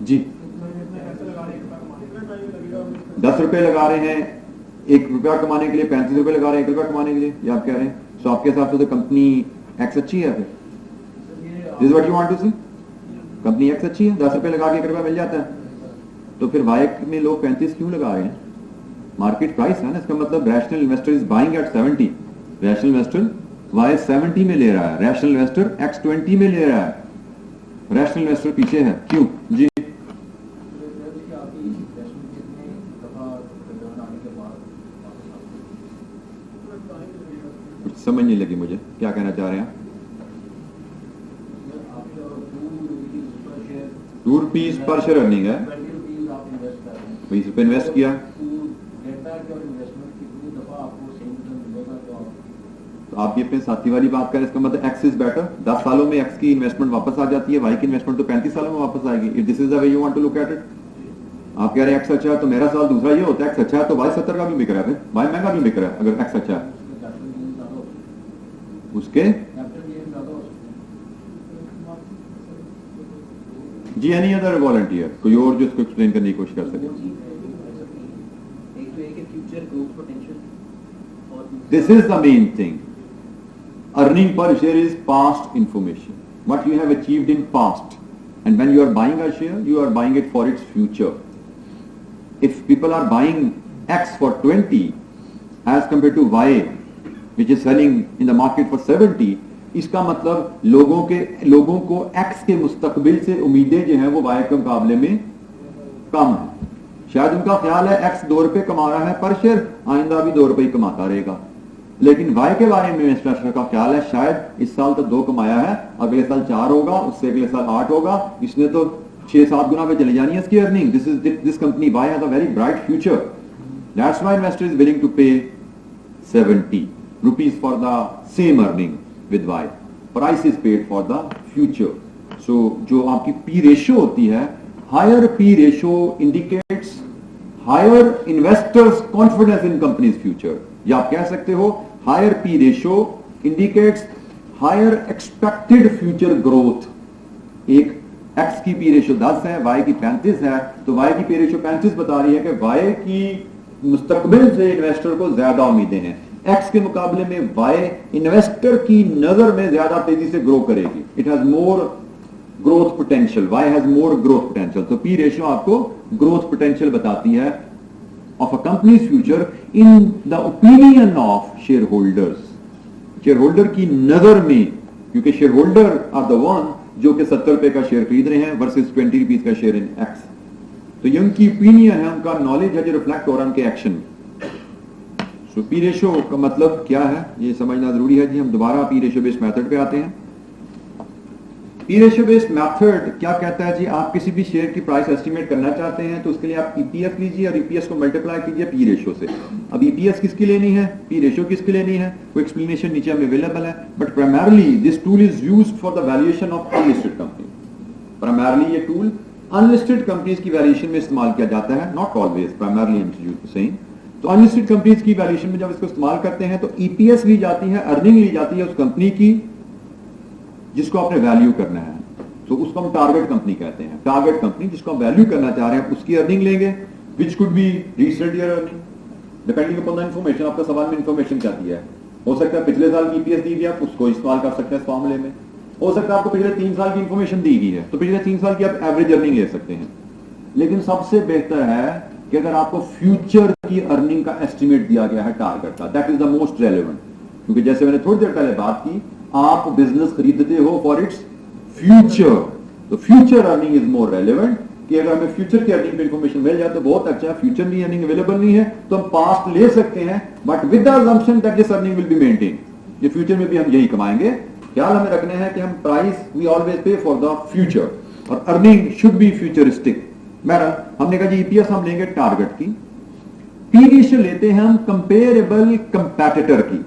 G. 10 रुपए लगा रहे हैं, 1 रुपया कमाने के लिए, 35 रुपए लगा रहे हैं 1 रुपया कमाने के लिए, ये आप कह रहे हैं। सो आपके हिसाब से तो कंपनी एक्स अच्छी है? फिर this what you want to say, company X अच्छी है, 10 रुपए लगा के 1 रुपया मिल जाता है। तो फिर वाई में लोग 35 क्यों लगा रहे हैं? मार्केट प्राइस है ना, इसका मतलब rational investor is buying at 70, rational investor Y 70 में ले रहा है, रैशनल इन्वेस्टर एक्स 20 में ले रहा है, रैशनल इन्वेस्टर पीछे है क्यों जी? कुछ समझ नहीं लगी मुझे, क्या कहना चाह रहे हैं? 2 रुपीज पर शेयर अर्निंग है, 20 रुपए इन्वेस्ट किया तो आप भी अपने साथी वाली बात करें, इसका मतलब एक्स इज बेटर। 10 सालों में एक्स की इन्वेस्टमेंट वापस आ जाती है, वाई की इन्वेस्टमेंट तो 35 सालों में वापस आएगी। If this is the way you want to look at it, आप कह रहे हैं एक्स अच्छा है तो मेरा सवाल दूसरा ये होता है एक्स अच्छा है तो वाई 70 का भी बिक रहा है, फिर वाई महंगा भी बिक रहा है अगर एक्स अच्छा है उसके जी। एनी अदर वॉलंटियर कोई और जो इसको एक्सप्लेन करने की कोशिश कर सके? This is the main thing, earning per share is past information, what you have achieved in past, and when you are buying a share you are buying it for its future. If people are buying X for 20 as compared to Y which is selling in the market for 70, इसका मतलब लोगों को X के मुस्तकबिल से उम्मीदें जो हैं वो Y के मुकाबले में कम है। शायद उनका ख्याल है X 2 रुपए कमा रहा है पर शेयर, आइंदा भी 2 रुपए ही कमाता रहेगा, लेकिन वाई के बारे में इन्वेस्टर का ख्याल है शायद इस साल तो 2 कमाया है, अगले साल 4 होगा, उससे अगले साल 8 होगा, इसने तो 6-7 गुना पे चली जानी है इसकी earning. This company Y has a very bright future, that's why investor is willing to pay 70 rupees for the same earning with Y, price is paid for the future. So जो आपकी पी रेशियो होती है, higher P ratio indicates higher investors confidence in company's future, या आप कह सकते हो higher P ratio indicates higher expected future growth. एक एक्स की पी रेशियो 10 है, वाई की 35 है, तो वाई की पी रेशियो 35 बता रही है कि वाई की मुस्तकबिल से इन्वेस्टर को ज्यादा उम्मीदें हैं, एक्स के मुकाबले में वाई इन्वेस्टर की नजर में ज्यादा तेजी से ग्रो करेगी, it has more growth potential, Y has more growth potential. तो पी रेशियो आपको ग्रोथ पोटेंशियल बताती है of a company's future in the opinion of shareholders, shareholder की नजर में, क्योंकि shareholder are the one जो कि 70 रुपए का शेयर खरीद रहे हैं वर्सेस 20 रुपीज का शेयर इन एक्स, तो ये उनकी ओपिनियन है, उनका नॉलेज है जो रिफ्लेक्ट हो रहा है उनके एक्शन में। सो पी रेशियो का मतलब क्या है ये समझना जरूरी है जी। हम दोबारा पी रेशियो बेस्ड मेथड पे आते हैं। पी रेशियो बेस्ड मेथड क्या कहता है जी, आप किसी भी शेयर की प्राइस एस्टिमेट करना चाहते हैं तो उसके लिए आप ईपीएस लीजिए और ईपीएस को मल्टीप्लाई कीजिए पी रेशियो से। अब ईपीएस किसकी लेनी है, पी रेशियो किसकी लेनी है, वो एक्सप्लेनेशन नीचे हमें अवेलेबल है, but primarily this tool is used for the valuation of unlisted company. Primarily ये टूल अनलिस्टेड कंपनीज की वैल्यूएशन में इस्तेमाल किया जाता है, नॉट ऑलवेज, प्राइमरली सेइंग। तो अनलिस्टेड कंपनीज की वैल्यूएशन में जब इसको इस्तेमाल करते हैं तो ईपीएस ली जाती है, अर्निंग ली जाती है उस कंपनी की जिसको आपने वैल्यू करना है। तो उसको हम टारगेट कंपनी कहते हैं। टारगेट कंपनी जिसको हम वैल्यू करना चाह रहे हैं उसकी अर्निंग लेंगे, which could be recent year earning depending upon the information. आपका सवाल में इंफॉर्मेशन क्या दी है, हो सकता है पिछले साल की ईपीएस दी गई, आप उसको इस्तेमाल कर सकते हैं इस फॉर्मूले में। हो सकता है आपको पिछले 3 साल की इंफॉर्मेशन दी गई है तो पिछले 3 साल की आप एवरेज अर्निंग ले सकते हैं। लेकिन सबसे बेहतर है कि अगर आपको फ्यूचर की अर्निंग का एस्टिमेट दिया गया है टारगेट का, that is the most relevant. क्योंकि जैसे मैंने थोड़ी देर पहले बात की, आप बिजनेस खरीदते हो फॉर इट्स फ्यूचर, तो future earning is more relevant. कि अगर हमें फ्यूचर की अर्निंग पे इंफॉर्मेशन मिल जाए तो बहुत अच्छा है। फ्यूचर में अर्निंग अवेलेबल नहीं है तो हम पास्ट ले सकते हैं, but with the assumption that this earning will be maintain. ये फ्यूचर में भी हम यही कमाएंगे। ख्याल हमें रखना है कि हम price we always pay for the future और अर्निंग शुड बी फ्यूचरिस्टिक। बहरहाल हमने कहा जी ईपीएस हम लेंगे टारगेट की, पी रेशियो लेते हैं हम कंपेरेबल कंपैटिटर की।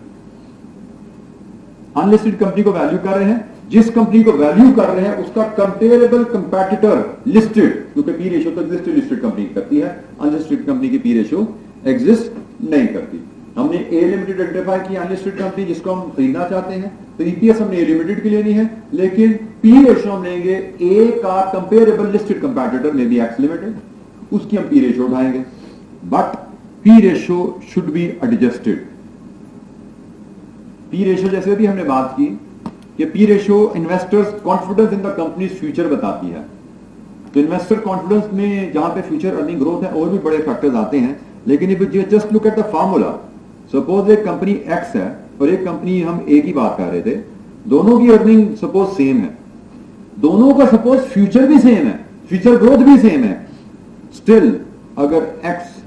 अनलिस्टेड कंपनी को वैल्यू कर रहे हैं, जिस कंपनी को वैल्यू कर रहे हैं उसका कंपेरेबल कंपैटिटर लिस्टेड, क्योंकि पी रेशियो तो एग्जिस्टेड लिस्टेड कंपनी करती है, अनलिस्टेड कंपनी की पी रेशियो एग्जिस्ट नहीं करती। हमने ए लिमिटेड आइडेंटिफाई की अनलिस्टेड कंपनी जिसको हम खरीदना चाहते हैं, तो ईपीएस हमने ए लिमिटेड की लेनी है, लेकिन पी रेशियो हम लेंगे ए का कंपेरेबल लिस्टेड कंपैटिटर में बी एक्स लिमिटेड, उसकी हम पी रेशियो उठाएंगे। But P ratio should be adjusted. P ratio जैसे भी हमने बात की कि P ratio investors confidence in the company's future बताती है। तो इन्वेस्टर कॉन्फिडेंस में जहां पे फ्यूचर अर्निंग ग्रोथ है और भी बड़े फैक्टर्स आते हैं, लेकिन if you just look at the formula, suppose एक कंपनी एक्स है और एक कंपनी हम ए की बात कर रहे थे, दोनों की अर्निंग सपोज सेम है, दोनों का सपोज फ्यूचर भी सेम है, फ्यूचर ग्रोथ भी सेम है, स्टिल अगर एक्स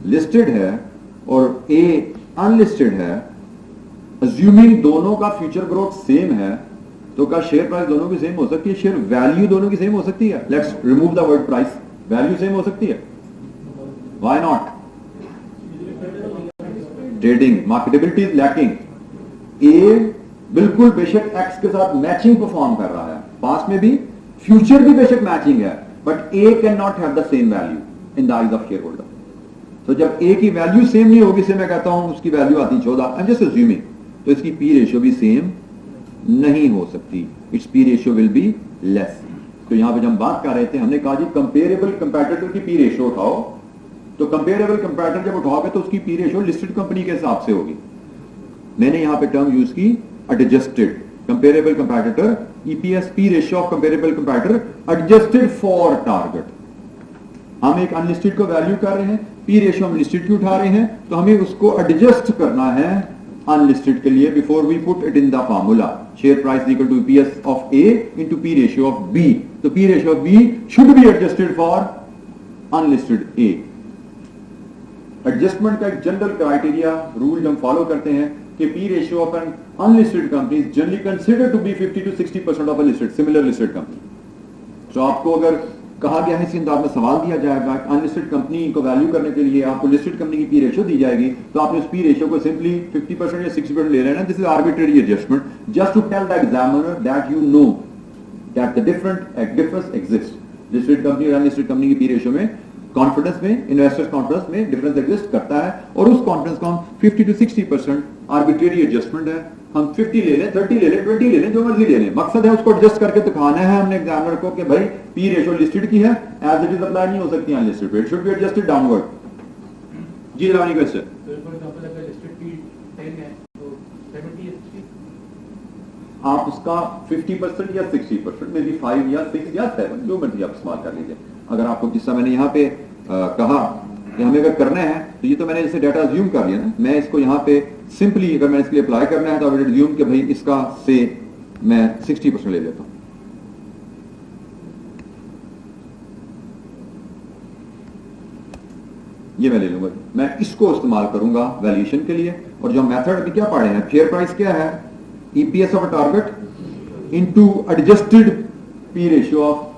लिस्टेड है और ए अनलिस्टेड है, अज्यूमिंग दोनों का फ्यूचर ग्रोथ सेम है, तो क्या शेयर प्राइस दोनों की सेम हो सकती है? शेयर वैल्यू दोनों की सेम हो सकती है? Let's remove the word price, value same हो सकती है? Why not? Trading marketability is lacking. A बिल्कुल बेशक एक्स के साथ मैचिंग परफॉर्म कर रहा है, पास्ट में भी, फ्यूचर भी बेशक मैचिंग है, but A can not have the same value in the eyes of share holder. तो जब ए की वैल्यू सेम नहीं होगी, से मैं कहता हूं उसकी वैल्यू आती 14, आई एम जस्ट अज्यूमिंग, तो इसकी पी रेशियो भी सेम नहीं हो सकती, it's P ratio will be less. तो यहां पे जब हम बात कर रहे थे, हमने कहा जी कंपेरेबल कंपैटिटर की पी रेशियो उठाओ, तो कंपेरेबल कंपैटिटर जब उठाओगे तो उसकी पी रेशियो लिस्टेड कंपनी के हिसाब से होगी। मैंने यहां पे टर्म यूज की adjusted comparable competitor, EPS P ratio of comparable competitor adjusted for target. हम एक अनलिस्टेड को वैल्यू कर रहे हैं, पी रेशियो हम लिस्टेड की उठा रहे हैं, तो हमें उसको एडजस्ट करना है अनलिस्टेड के लिए before we put it in the formula. Share price equal to EPS of A into P ratio of B, तो P ratio of B should be adjusted for unlisted A. Adjustment का एक general criteria rule हम follow करते हैं कि P ratio of an unlisted company is generally considered to be 50 to 60% of a listed similar listed company. तो आपको अगर कहा गया है, इसी अंदाज में सवाल दिया जाएगा, अनलिस्टेड कंपनी को वैल्यू करने के लिए आपको लिस्टेड कंपनी की पी रेशियो दी जाएगी, तो आपने उस पी रेशियो को सिंपली 50% या 60% ले लेना। This is arbitrary adjustment just to tell the examiner that you know that the difference exist. Listed company और अनलिस्टेड कंपनी की पी रेशियो में कॉन्फिडेंस में, इन्वेस्टर्स कॉन्फिडेंस में डिफरेंस एग्जिस्ट करता है, और उस कॉन्फिडेंस को हम 50 to 60% आर्बिट्रेरी एडजस्टमेंट है, हम 50 ले लें, 30 ले लें, 20 ले लें, जो मर्जी ले लें, मकसद है उसको एडजस्ट करके दिखाना है हमने एग्जामिनर को कि भाई पी रेशियो लिस्टेड की है, एज इट इज अप्लाई नहीं हो सकती अनलिस्टेड पे, it should be adjusted downward. जी जवानी क्वेश्चन, आप उसका 50% या 60%, मे बी 5 या 6 या 7, जो मर्जी आप इस्तेमाल कर लीजिए। अगर आपको जिसका मैंने यहाँ पे कहा कि हमें अगर करना है, तो ये तो मैंने जैसे डाटा अज्यूम कर लिया ना, मैं इसको यहाँ पे सिंपली अगर मैं इसके लिए अप्लाई करना है तो आई अज्यूम कि भाई इसका से मैं 60% ले लेता हूं। ये मैं ले लूंगा, मैं इसको इस्तेमाल करूंगा वैल्यूएशन के लिए। और जो मेथड अभी क्या पढ़े हैं, शेयर प्राइस क्या है, EPS of target into adjusted P ratio of,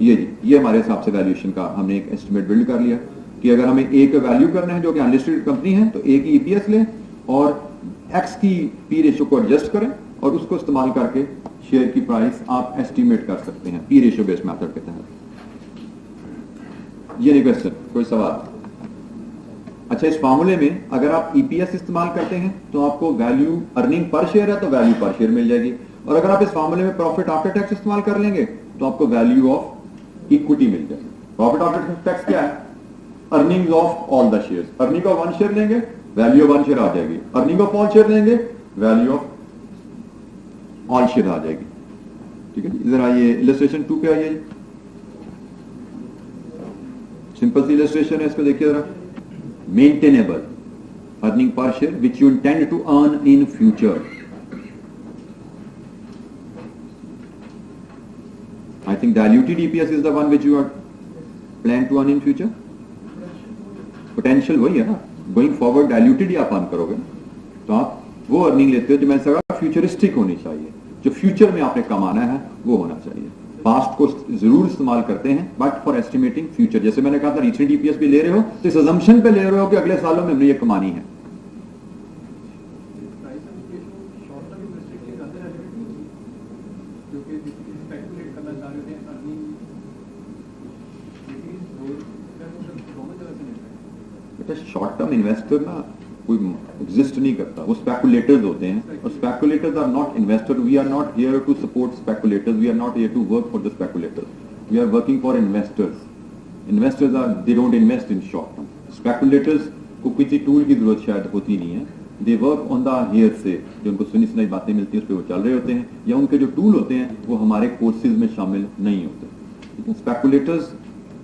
ये हमारे हिसाब से वैल्यूएशन का हमने एक एस्टिमेट बिल्ड कर लिया कि अगर हमें ए का वैल्यू करना है जो कि अनलिस्टेड कंपनी है, तो ए की ईपीएस लें और एक्स की पी रेशियो को एडजस्ट करें और उसको इस्तेमाल करके शेयर की प्राइस आप एस्टिमेट कर सकते हैं पी रेशियो बेस्ड मेथड के तहत। ये नहीं क्वेश्चन, कोई सवाल? अच्छा, इस फार्मूले में अगर आप ईपीएस इस्तेमाल करते हैं तो आपको वैल्यू, अर्निंग पर शेयर है तो वैल्यू पर शेयर मिल जाएगी, और अगर आप इस फार्मूले में प्रॉफिट आफ्टर टैक्स इस्तेमाल कर लेंगे तो आपको वैल्यू ऑफ इक्विटी मिल जाएगी। प्रॉफिट आफ्टर टैक्स क्या है? Earning of all the shares. Earning of one share लेंगे, वैल्यू ऑफ वन शेयर आ जाएगी। अर्निंग ऑफ ऑल शेयर लेंगे, वैल्यू ऑफ ऑल शेयर आ जाएगी। ठीक है, इधर आइए इलस्ट्रेशन 2 पे आइए। सिंपल सी इलस्ट्रेशन है, इसको देखिए जरा। Maintainable earning per share which you intend to earn in future. I think diluted EPS is the one which you are plan to earn in future. Potential वही है ना, going forward diluted ही आप earn करोगे, तो आप वो earning लेते हो जो मैंने कहा फ्यूचरिस्टिक होनी चाहिए, जो फ्यूचर में आपने कमाना है वो होना चाहिए। पास्ट को जरूर इस्तेमाल करते हैं बट फॉर एस्टिमेटिंग फ्यूचर। जैसे मैंने कहा था रिसेंट EPS भी ले रहे हो तो इस अजम्पशन पे ले रहे हो कि अगले सालों में हमने ये कमानी है। शॉर्ट टर्म इन्वेस्टर ना कोई एग्जिस्ट नहीं करता, वो स्पेकुलेटर्स होते हैं, और speculators are not investor. We are not here to support speculators, we are not here to work for the speculators, we are working for investors. Investors are, they don't invest in short term. Speculators को किसी tool की जरूरत शायद होती नहीं है, they work on the hearsay, जो उनको सुनी सुनाई बातें मिलती है उस पर वो चल रहे होते हैं, या उनके जो टूल होते हैं वो हमारे कोर्सेज में शामिल नहीं होते। ठीक है, स्पेकुलेटर्स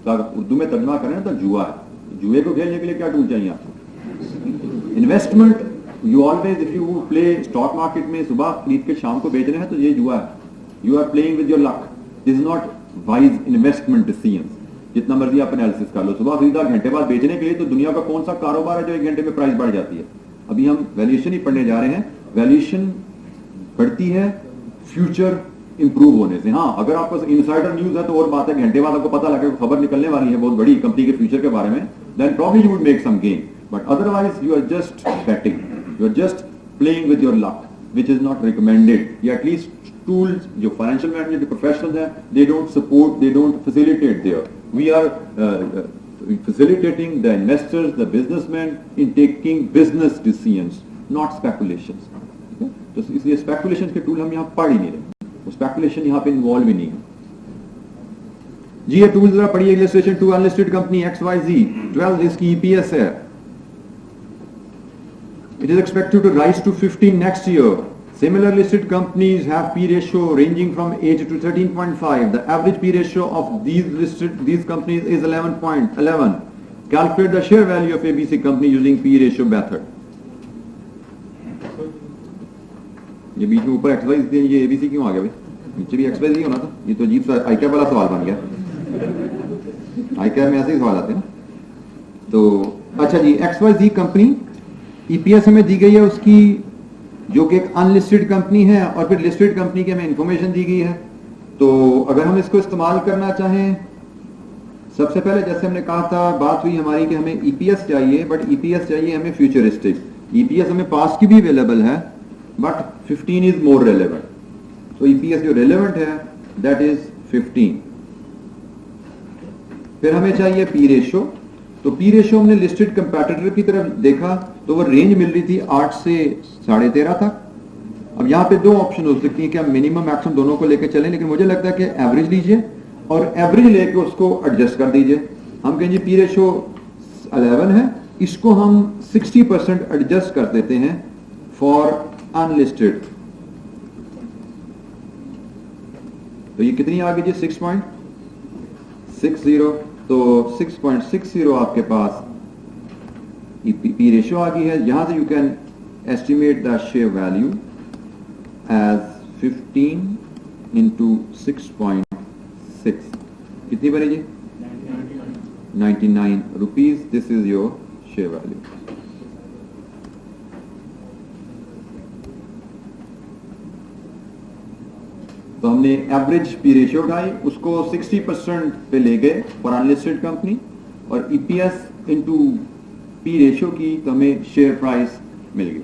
का उर्दू में तर्जमा करें तो जुआ है। जुए को खेलने के लिए क्या टूल चाहिए आपको? Investment. You always, if you play stock market में सुबह खरीद के शाम को बेचना है तो ये जुआ है। You are playing with your luck, this is not wise investment decisions. जितना मर्जी आप एनालिसिस कर लो, सुबह खरीदा, घंटे बाद बेचने के लिए, तो दुनिया का कौन सा कारोबार है जो 1 घंटे में प्राइस बढ़ जाती है? अभी हम वैल्यूएशन ही पढ़ने जा रहे हैं। वैल्यूएशन बढ़ती है फ्यूचर इंप्रूव होने से। हाँ, अगर आपको इनसाइडर न्यूज है तो और बात है, घंटे बाद आपको पता लगे खबर निकलने वाली है बहुत बड़ी कंपनी के फ्यूचर के बारे में, then probably you would make some gain, but otherwise you are just betting, you are just playing with your luck, which is not recommended. या at least tools जो financial management के professionals हैं, they don't support, they don't facilitate there. We are facilitating the investors, the businessmen in taking business decisions, not speculations. Okay? तो इसलिए speculations के tool हम यहाँ पढ़ ही नहीं रहे, स्पेकुलेशन यहां पे इन्वॉल्व ही नहीं है। जी ये टूल जरा पढ़िए। इलस्ट्रेशन 2, अनलिस्टेड कंपनी XYZ 12 इसकी EPS है। It is expected to rise to 15 next year. Similar listed companies have P ratio ranging from 8 to 13.5. The average P ratio of these companies is 11.11. Calculate the share value of ABC company using P ratio method. ये बीच में ऊपर XYZ दिया, ये ABC क्यों आ गया भाई? नीचे भी XYZ होना था। ये तो अजीब सा ICAP वाला सवाल बन गया। ICAP में ऐसे ही सवाल आते हैं। तो अच्छा जी, XYZ कंपनी EPS हमें दी गई है उसकी, जो कि एक अनलिस्टेड कंपनी है, और फिर लिस्टेड कंपनी की हमें इंफॉर्मेशन दी गई है। तो अगर हम इसको इस्तेमाल करना चाहें, सबसे पहले जैसे हमने कहा था, बात हुई हमारी कि हमें EPS चाहिए, बट EPS चाहिए हमें फ्यूचरिस्टिक। EPS हमें पास्ट की भी अवेलेबल है, बट 15 इज मोर रेलेवेंट। तो EPS जो रेलेवेंट है दैट इज 15। फिर हमें चाहिए P रेशो। तो P रेशो हमने लिस्टेड कंपैटिटर की तरफ देखा तो वो रेंज मिल रही थी 8 से 13.5 तक। अब यहाँ पे दो ऑप्शन हो सकती है कि आप मिनिमम मैक्सिमम दोनों को लेकर चलें, लेकिन मुझे लगता है कि एवरेज लीजिए और एवरेज लेके उसको एडजस्ट कर दीजिए। हम कहेंगे P रेशो 11 है, इसको हम 60% एडजस्ट कर देते हैं फॉर अनलिस्टेड। तो ये कितनी आ गई जी? 6.60। तो 6.60 आपके पास P रेशियो आ गई है। यहां से you can estimate the share value as 15 into 6.6। कितनी बनी जी? 99 rupees. This is your share value. तो हमने एवरेज P रेशियो उठाई, उसको 60% पे ले गए फॉर अनलिस्टेड कंपनी, और EPS इंटू P रेशियो की तो हमें शेयर प्राइस मिल गई।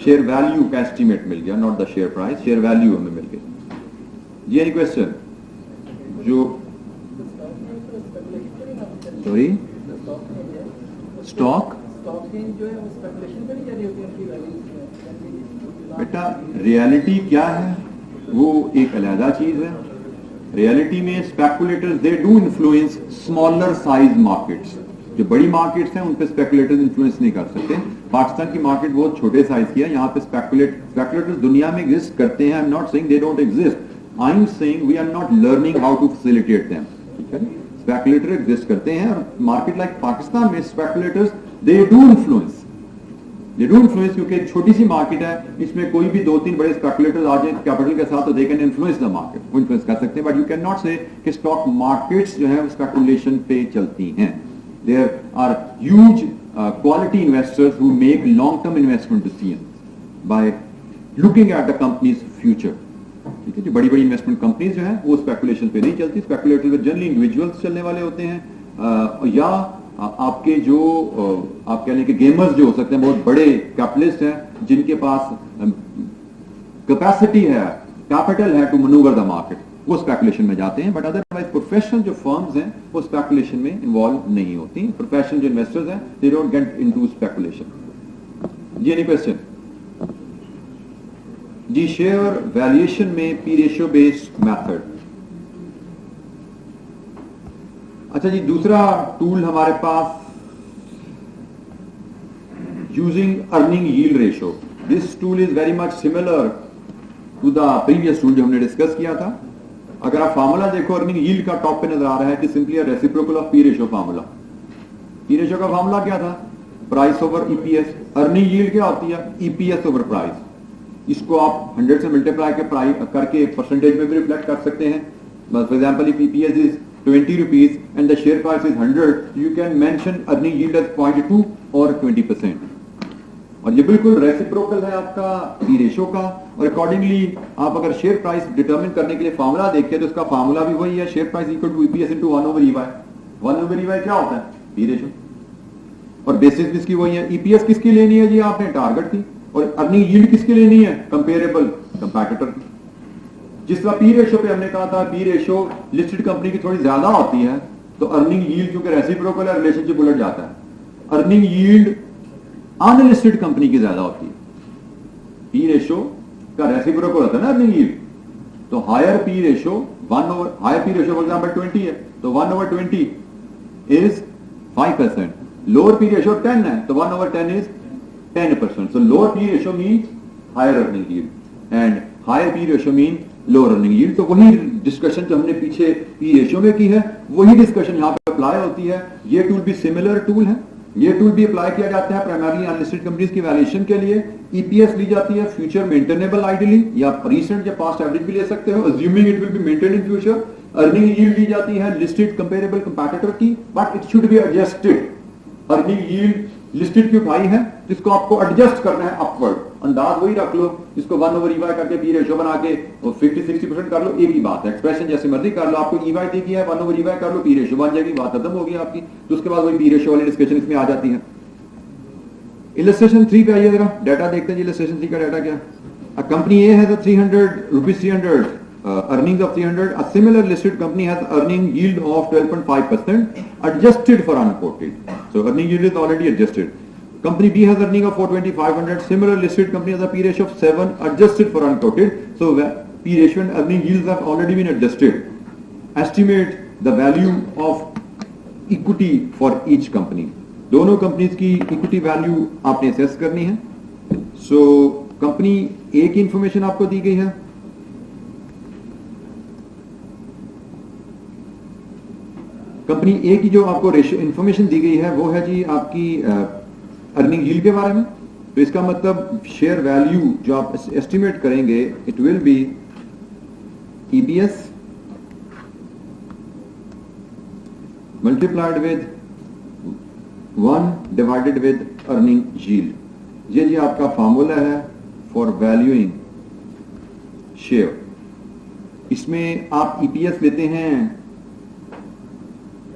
शेयर वैल्यू का एस्टीमेट मिल गया, not the share price, share value हमें मिल गया। जी एनी क्वेश्चन? जो सॉरी स्टॉक बेटा रियलिटी क्या है वो एक अलग चीज है। रियलिटी में speculators they do influence smaller size markets. जो बड़ी मार्केट्स हैं उन पे स्पेकुलेटर्स इन्फ्लुएंस नहीं कर सकते। पाकिस्तान की मार्केट बहुत छोटे साइज की है, यहाँ पे स्पेकुलेटर्स दुनिया में एग्जिस्ट करते हैं। I am not saying they don't exist, I am saying we are not learning how to facilitate them. ठीक है, स्पेकुलेटर एग्जिस्ट करते हैं और मार्केट लाइक पाकिस्तान में स्पेकुलेटर्स दे डू इन्फ्लुएंस क्योंकि एक छोटी सी मार्केट है, इसमें कोई भी 2-3 बड़े स्पेकुलेटर्स आ जाए कैपिटल के साथ तो they can influence the market, वो इन्फ्लुएंस कर सकते हैं। बट यू कैन नॉट से कि स्टॉक मार्केट्स जो है स्पेकुलेशन पे चलती हैं। There are huge quality investors who make long term investment decisions by looking at the company's future. ठीक है, जो बड़ी बड़ी इन्वेस्टमेंट कंपनीज जो है वो स्पेकुलेशन पे नहीं चलती। स्पेकुलेटर पे जनरली इंडिविजुअल्स चलने वाले होते हैं या आपके जो आप कह लें कि गेमर्स जो हो सकते हैं, बहुत बड़े कैपिटलिस्ट हैं जिनके पास कैपेसिटी है, कैपिटल है टू मैन्यूवर द मार्केट, वो स्पेकुलेशन में जाते हैं। बट अदरवाइज प्रोफेशनल जो फर्म्स हैं वो स्पेकुलेशन में इन्वॉल्व नहीं होती। प्रोफेशनल जो इन्वेस्टर्स हैं they don't get into speculation. जी एनी क्वेश्चन? जी शेयर वैल्यूएशन में पी रेशियो बेस्ड मेथड। अच्छा जी, दूसरा टूल हमारे पास using earning yield ratio. This tool is very much similar to the previous tool जो हमने डिस्कस किया था। अगर आप फार्मूला देखो अर्निंग यील्ड का टॉप पे नजर आ रहा है कि simply a reciprocal of P ratio formula. P ratio का फार्मूला क्या था? Price over EPS. Earning yield क्या होती है? EPS over price. इसको आप 100 से मल्टीप्लाई करके परसेंटेज में भी रिफ्लेक्ट कर सकते हैं। For example if EPS is 20 rupees and the share price is 100, you can mention earning yield as 0.2 or 20%। और ये बिल्कुल रेसिप्रोकल है आपका पी रेशियो का। और अकॉर्डिंगली आप अगर शेयर प्राइस डिटरमिन करने के लिए फार्मूला देखें तो उसका फार्मूला भी वही है, share price equal to EPS into 1/EY। 1/EY क्या होता है? P ratio. और बेसिस भी इसकी वही है। ईपीएस किसकी लेनी है जी? आपने टारगेट की। और अर्निंग यील्ड किसकी लेनी है? कंपेरेबल कंपैटिटर की। जिस तरह पी रेशियो पे हमने कहा था पी रेशियो लिस्टेड कंपनी की थोड़ी ज्यादा होती है तो अर्निंग यील्ड क्योंकि रेसिप्रोकल है रिलेशनशिप उलट जाता है। अर्निंग यील्ड अनलिस्टेड कंपनी की ज्यादा होती है। पी रेशियो का रेसिप्रोकल होता है ना अर्निंग यील्ड। तो higher P ratio for example 20 है तो 1/20 इज 5%। लोअर पी रेशियो 10 है तो 1/10 इज 10%। सो lower P ratio means higher earning yield and higher P ratio mean lower earning yield. तो वही डिस्कशन जो हमने पीछे पी रेशियो में की है वही डिस्कशन यहाँ पे अप्लाई होती है। ये टूल भी सिमिलर टूल है। ये टूल भी अप्लाई किया जाता है प्राइमरली अनलिस्टेड कंपनीज की वैल्यूएशन के लिए। ईपीएस ली जाती है फ्यूचर मेंटेनेबल आइडियली, या रिसेंट या पास्ट एवरेज भी ले सकते हो assuming it will be maintained in future. Earning yield ली जाती है लिस्टेड कंपेरेबल कंपैटिटर की, but it should be adjusted. Earning yield listed की उठाई है जिसको आपको एडजस्ट करना है अपवर्ड। अंदाज वही रख लो, इसको 1/EY करके पी रेशियो बना के और 50-60% कर लो, एक ही बात है। एक्सप्रेशन जैसे मर्जी कर लो, आपको ईवाई दी गई है 1/EY कर लो, पी रेशियो बन जाएगी, बात खत्म होगी आपकी। तो उसके बाद वही पी रेशियो वाली डिस्कशन इसमें आ जाती है। इलस्ट्रेशन 3 पे आइए जरा, डाटा देखते हैं जी। इलस्ट्रेशन 3 का डाटा क्या? A company A has 300 earnings of 300. A similar listed company has earning yield of 12.5% adjusted for unquoted. So earning yield is already adjusted. Company B has earning of 420,500. Similar listed company has a P ratio of 7 adjusted for unquoted. So P ratio and earning yields have already been adjusted. Estimate the value of equity for each company. दोनों companies की equity value आपने assess करनी है। So company ए की information आपको दी गई है। Company ए की जो आपको रेशियो इंफॉर्मेशन दी गई है वो है जी आपकी अर्निंग यील्ड के बारे में। तो इसका मतलब शेयर वैल्यू जो आप एस्टिमेट करेंगे it will B EPS multiplied with 1 divided with earning yield. ये जी आपका फार्मूला है फॉर वैल्यूइंग शेयर। इसमें आप ईपीएस लेते हैं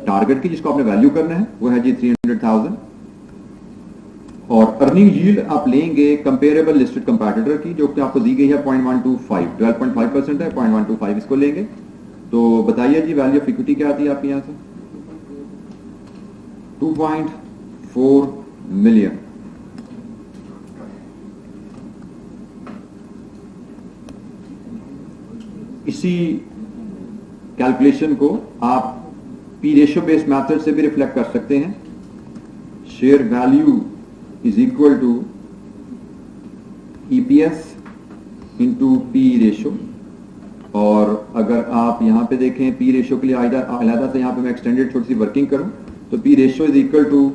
टारगेट की जिसको आपने वैल्यू करना है, वो है जी 300,000 और अर्निंग यील्ड आप लेंगे कंपेरेबल लिस्टेड कंपैटिटर की, जो कि आपको दी गई है 0.125, 12.5% है, 0.125 इसको लेंगे। तो बताइए जी वैल्यू ऑफ इक्विटी क्या आती है आपके यहां से? 2.4 मिलियन। इसी कैलकुलेशन को आप पी रेशियो बेस्ड मेथड से भी रिफ्लेक्ट कर सकते हैं। Share value is equal to EPS into P ratio. और अगर आप यहां पे देखें पी रेशियो के लिए अलहदा से यहां पे मैं एक्सटेंडेड छोटी सी वर्किंग करूं तो P ratio is equal to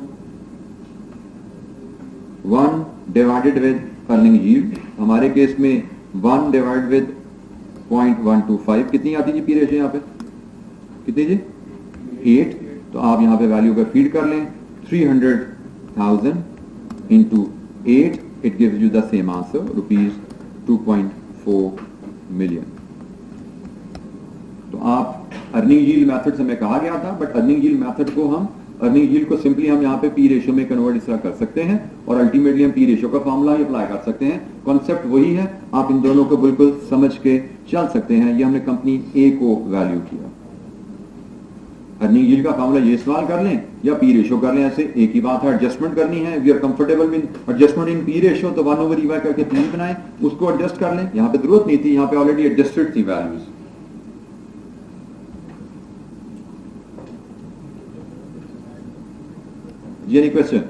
1 divided with earning yield. हमारे केस में 1 डिवाइड विद 0.125 कितनी आती जी पी रेशियो यहां पे? कितनी जी? 8। तो आप यहां पे वैल्यू का फीड कर लें 300,000 into 8, it gives you the same answer ₹2.4 million. तो आप अर्निंग यील्ड मेथड से हमें कहा गया था, बट अर्निंग यील्ड मेथड को हम अर्निंग यील्ड को सिंपली हम यहाँ पे पी रेशियो में कन्वर्ट इस तरह कर सकते हैं और अल्टीमेटली हम पी रेशियो का फॉर्मूला ही अप्लाई कर सकते हैं। कॉन्सेप्ट वही है, आप इन दोनों को बिल्कुल समझ के चल सकते हैं। ये हमने कंपनी ए को वैल्यू किया। अर्निंग यील्ड का फॉर्मूला ये इस्तेमाल कर लें या पी रेशियो कर लें, ऐसे एक ही बात है। एडजस्टमेंट करनी है, we are comfortable with adjustment in P ratio, तो 1/EY करके 3 बनाए, उसको एडजस्ट कर लें। यहाँ पे जरूरत नहीं थी, यहाँ पे ऑलरेडी एडजस्टेड थी वैल्यूज। जी एनी क्वेश्चन?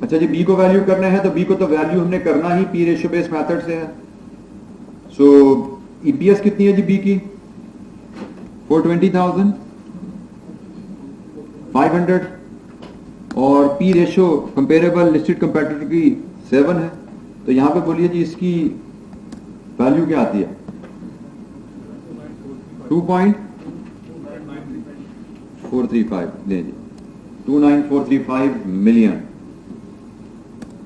अच्छा जी, बी को वैल्यू करना है तो बी को तो वैल्यू हमने करना ही पी रेशियो बेस्ड मेथड से है। सो ईपीएस कितनी है जी बी की? 420,500 और पी रेशियो कंपेरेबल लिस्टेड कंपैटिटर की 7 है। तो यहां पे बोलिए जी इसकी वैल्यू क्या आती है? 2.435 ले जी, 29435 मिलियन।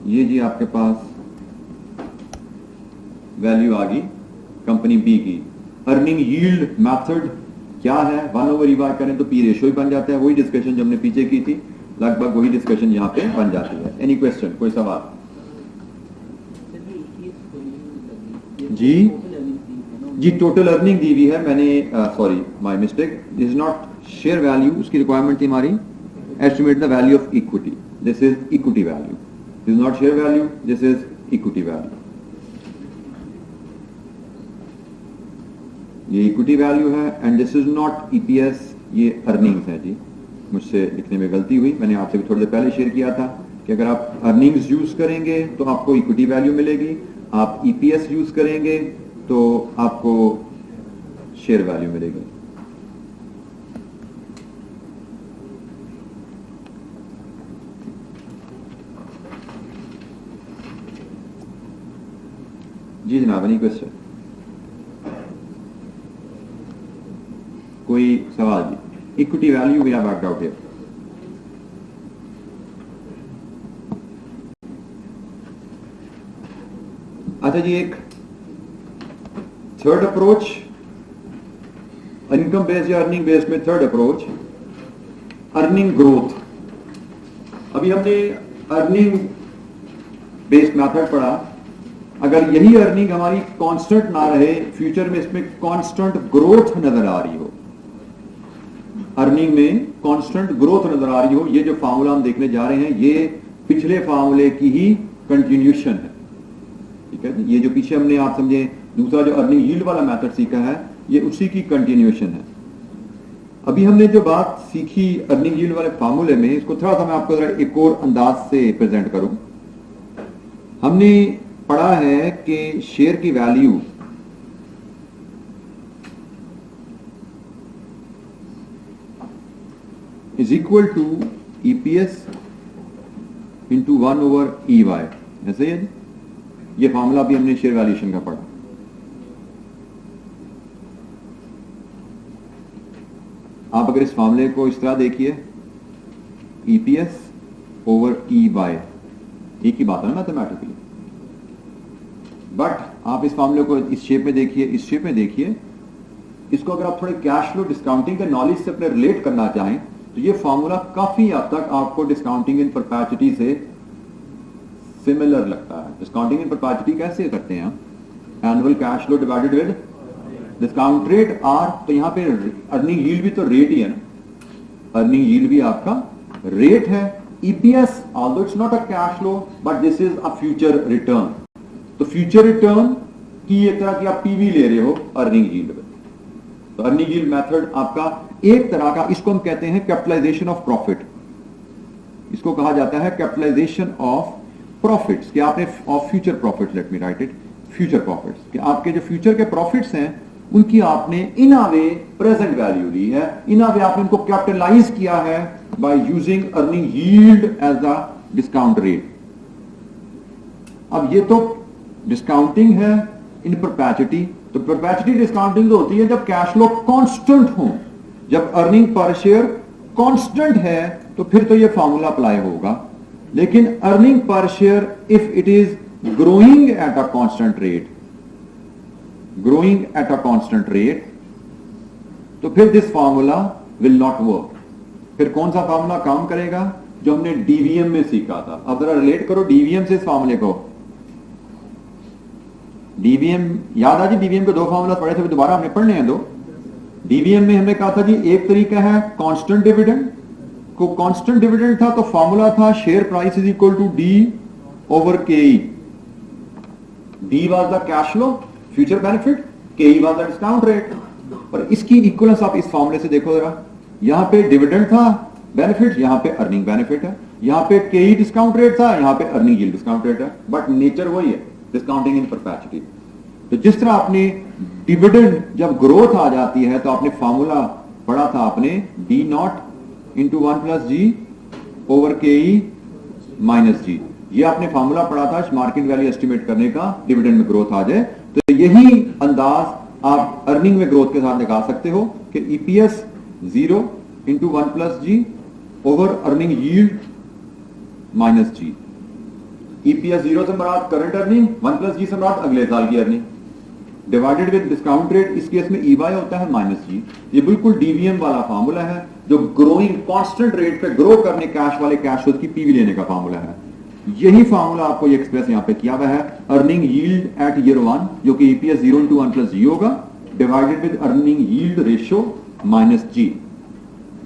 ये जी आपके पास वैल्यू आ गई कंपनी बी की। अर्निंग यील्ड मेथड क्या है? 1/EY करें तो पी रेशियो ही बन जाता है। वही डिस्कशन जो हमने पीछे की थी, लगभग वही डिस्कशन यहां पे बन जाती है। Any question? कोई सवाल? जी जी, टोटल अर्निंग दी हुई है मैंने, sorry my mistake, this is not share value, उसकी रिक्वायरमेंट थी हमारी estimate the value of equity. This is equity value, this is not share value, this is equity value. ये equity value है and this is not EPS, ये earnings है जी। मुझसे लिखने में गलती हुई, मैंने आपसे भी थोड़ी देर पहले शेयर किया था कि अगर आप अर्निंग्स यूज करेंगे तो आपको इक्विटी वैल्यू मिलेगी, आप ईपीएस यूज करेंगे तो आपको शेयर वैल्यू मिलेगी। जी जनाब, एनी क्वेश्चन? कोई सवाल जी? Equity value we have worked out here. अच्छा जी, एक थर्ड अप्रोच इनकम बेस्ड या अर्निंग बेस्ड में, थर्ड अप्रोच अर्निंग ग्रोथ। अभी हमने अर्निंग बेस्ड मेथड पढ़ा। अगर यही अर्निंग हमारी कांस्टेंट ना रहे, फ्यूचर में इसमें कांस्टेंट ग्रोथ नजर आ रही हो, अर्निंग में कांस्टेंट ग्रोथ नजर आ रही हो, ये जो फार्मूला हम देखने जा रहे हैं ये पिछले फार्मूले की ही कंटिन्यूशन है। ठीक है, ये जो पीछे हमने आप समझे दूसरा जो अर्निंग यील्ड वाला मेथड सीखा है, ये उसी की कंटिन्यूएशन है। अभी हमने जो बात सीखी अर्निंग यील्ड वाले फार्मूले में, इसको थोड़ा सा मैं आपको एक और अंदाज से प्रेजेंट करूं। हमने पढ़ा है कि शेयर की value is equal to EPS into 1/EY, ऐसे ही है। ये फार्मूला भी हमने शेयर वैल्यूएशन का पढ़ा। आप अगर इस फार्मूले को इस तरह देखिए, ईपीएस ओवर EY, एक ही बात है मैथमेटिकली, बट आप इस फार्मूले को इस शेप में देखिए, इस शेप में देखिए। इसको अगर आप थोड़े कैश फ्लो डिस्काउंटिंग के नॉलेज से अपने रिलेट करना चाहें तो ये फॉर्मूला काफी हद तक आपको डिस्काउंटिंग इन परपेचुइटी से सिमिलर लगता है। डिस्काउंटिंग इन परपेचुइटी कैसे करते हैं? Annual cash flow divided with discount rate R, तो यहां पे अर्निंग यील्ड भी तो रेट ही है ना, अर्निंग यील्ड भी आपका रेट है। EPS although it's not a cash flow but this is a future return, तो फ्यूचर रिटर्न की एक तरह की आप पीवी ले रहे हो अर्निंग यील्ड में। तो अर्निंग यील्ड मेथड आपका एक तरह का, इसको हम कहते हैं कैपिटलाइजेशन ऑफ प्रॉफिट, इसको कहा जाता है कैपिटलाइजेशन ऑफ प्रॉफिट्स, कि आपने of future profits, let me right it, future profits, कि आपके जो फ्यूचर के प्रॉफिट्स हैं उनकी आपने इन अ वे प्रेजेंट वैल्यू ली है, इन अ वे आपने उनको कैपिटलाइज किया है by using earning yield as the discount rate. अब ये तो डिस्काउंटिंग है इन परपेचुइटी, तो परपेचुइटी डिस्काउंटिंग तो होती है जब कैश फ्लो कांस्टेंट हो, जब अर्निंग पर शेयर कांस्टेंट है तो फिर तो ये फॉर्मूला अप्लाई होगा। लेकिन earning per share if it is growing at a constant rate, growing at a constant rate, तो फिर this formula will not work. फिर कौन सा फॉर्मूला काम करेगा? जो हमने डीवीएम में सीखा था। अब जरा रिलेट करो डीवीएम से इस फॉर्मूले को। डीवीएम याद आ जी, डीवीएम के दो फॉर्मूला पढ़े थे, दोबारा हमने पढ़ने हैं दो। डीवीएम में हमने कहा था जी एक तरीका है कांस्टेंट डिविडेंड, को कांस्टेंट डिविडेंड था तो फॉर्मूला था share price is equal to D over K E. D was the cash flow future benefit, K E was the discount rate. और इसकी इक्वलेंस आप इस फॉर्मूले से देखो जरा, यहां पे डिविडेंड था बेनिफिट, यहां पे अर्निंग बेनिफिट है, यहां पे के ई डिस्काउंट रेट था, यहां पे अर्निंग यील्ड डिस्काउंट रेट है, बट नेचर वही है, डिस्काउंटिंग इन परपेचुइटी। तो जिस तरह आपने डिविडेंड जब ग्रोथ आ जाती है तो आपने फॉर्मूला पढ़ा था आपने D naught into 1 plus G over K E minus जी, ये आपने फॉर्मूला पढ़ा था मार्केट वैल्यू एस्टिमेट करने का, डिविडेंड में ग्रोथ आ जाए तो यही अंदाज आप अर्निंग में ग्रोथ के साथ निकाल सकते हो कि EPS 0 into 1 plus G over earning yield minus जी। ईपीएस 0 से मुराद करंट अर्निंग, 1 प्लस जी से मुराद अगले साल की earning, divided with discount rate, इस केस में ईवाई होता है माइनस जी। ये बिल्कुल डीवीएम वाला फार्मूला है जो ग्रोइंग कांस्टेंट रेट पे ग्रो करने कैश वाले कैश फ्लो की पीवी लेने का फार्मूला है। यही फार्मूला आपको ये एक्सप्रेस यहां पे किया हुआ है, अर्निंग यील्ड एट ईयर 1 जो कि ईपीएस 0 इंटू 1 प्लस जी होगा, divided with earning yield ratio minus G.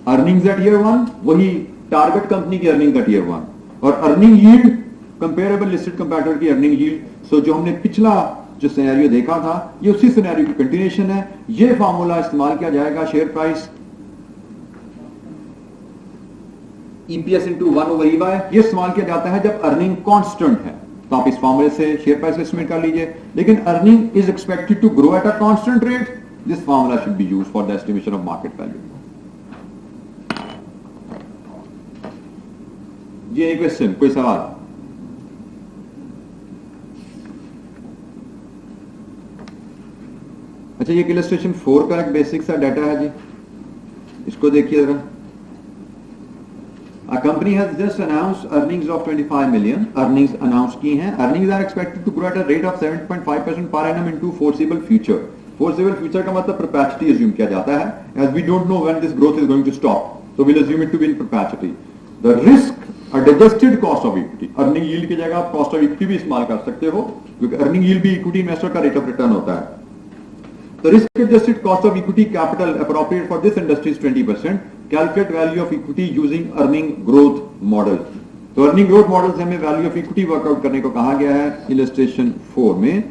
Earnings at year 1 वही टारगेट कंपनी की अर्निंग एट ईयर 1, और earning yield comparable listed comparator की अर्निंग यील्ड। सो जो हमने पिछला जो सिनेरियो देखा था ये उसी सिनेरियो की कंटिन्यूएशन है। ये फार्मूला इस्तेमाल किया जाएगा share price EPS into 1 over EY, ये इस्तेमाल किया जाता है जब अर्निंग कांस्टेंट है, तो आप इस फार्मूले से शेयर प्राइस एस्टिमेट कर लीजिए। लेकिन earning is expected to grow at a constant rate, this formula should be used for the estimation of market value. जी एक क्वेश्चन, कोई सवाल? अच्छा, ये इलस्ट्रेशन 4 का एक बेसिक सा डाटा है जी, इसको देखिए जरा। A company has just announced earnings of 25 million. Earnings announced की हैं. Earnings are expected to grow at a rate of 7.5% per annum into foreseeable future. Foreseeable future का मतलब perpetuity assume किया जाता है, as we don't know when this growth is going to stop. So we'll assume it to be in perpetuity. The risk, adjusted cost of equity. Earning yield की जगह आप cost of equity भी इस्तेमाल कर सकते हो, क्योंकि earning yield भी equity investor का rate of return होता है। The risk adjusted cost of equity capital appropriate for this industry is 20%. Calculate value of equity using earning growth model. तो अर्निंग ग्रोथ मॉडल से हमें वैल्यू ऑफ इक्विटी वर्कआउट करने को कहा गया है इलस्ट्रेशन 4 में।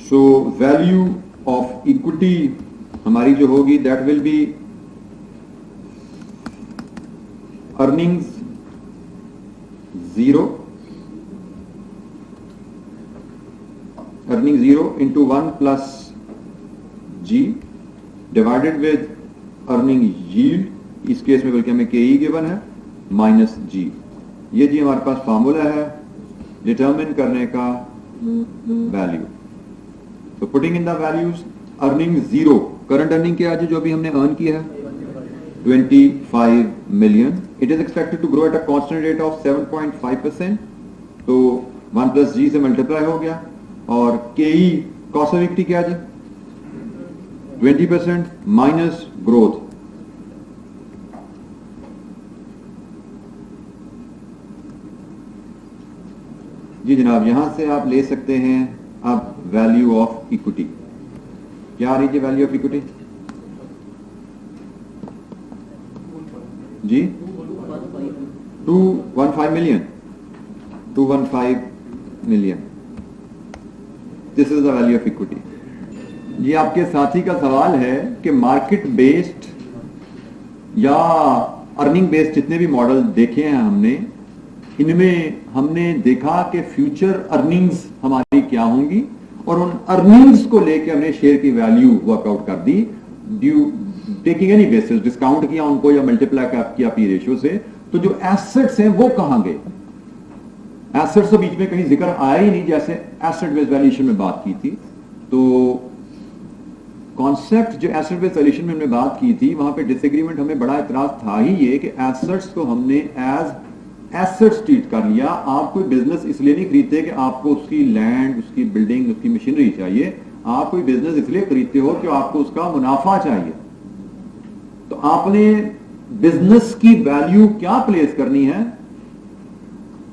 सो वैल्यू ऑफ इक्विटी हमारी जो होगी that will be earnings 0 earning 0 into 1 plus G divided with earning yield, इस केस में बल्कि हमें के ई गिवन है, माइनस जी। ये जी हमारे पास फार्मूला है डिटरमिन करने का वैल्यू। तो putting in the values, earning 0 current earning क्या है जो भी हमने अर्न किया है 25 million. It is expected to grow at a constant rate of 7.5%, तो 1 प्लस जी से मल्टीप्लाई हो गया, और के ई कॉस्ट ऑफ इक्विटी क्या है जी? 20% माइनस ग्रोथ। जी जनाब, यहां से आप ले सकते हैं अब वैल्यू ऑफ इक्विटी। क्या आ रही है वैल्यू ऑफ इक्विटी जी? 215 million. 215 million, this is the value of equity. ये आपके साथी का सवाल है कि मार्केट बेस्ड या अर्निंग बेस्ड जितने भी मॉडल देखे हैं हमने, इनमें हमने देखा कि फ्यूचर अर्निंग्स हमारी क्या होंगी और उन अर्निंग्स को लेकर हमने शेयर की वैल्यू वर्कआउट कर दी, due taking any basis, discount किया उनको या मल्टीप्लाई किया पी रेशियो से। तो जो एसेट्स हैं वो कहां गए? एसेट्स तो बीच में कहीं जिक्र आया ही नहीं, जैसे एसेट बेस्ड वैल्यूएशन में बात की थी। तो कॉन्सेप्ट जो एसेट बेस्ड वैल्यूएशन में हमने बात की थी, वहां पे डिसएग्रीमेंट हमें बड़ा इतराज था ही ये कि एसेट्स को हमने एज एसेट्स ट्रीट कर लिया। आप कोई बिजनेस इसलिए नहीं खरीदते कि आपको उसकी लैंड, उसकी बिल्डिंग, उसकी मशीनरी चाहिए। आप कोई बिजनेस इसलिए खरीदते हो कि आपको उसका मुनाफा चाहिए। तो आपने बिजनेस की वैल्यू क्या प्लेस करनी है,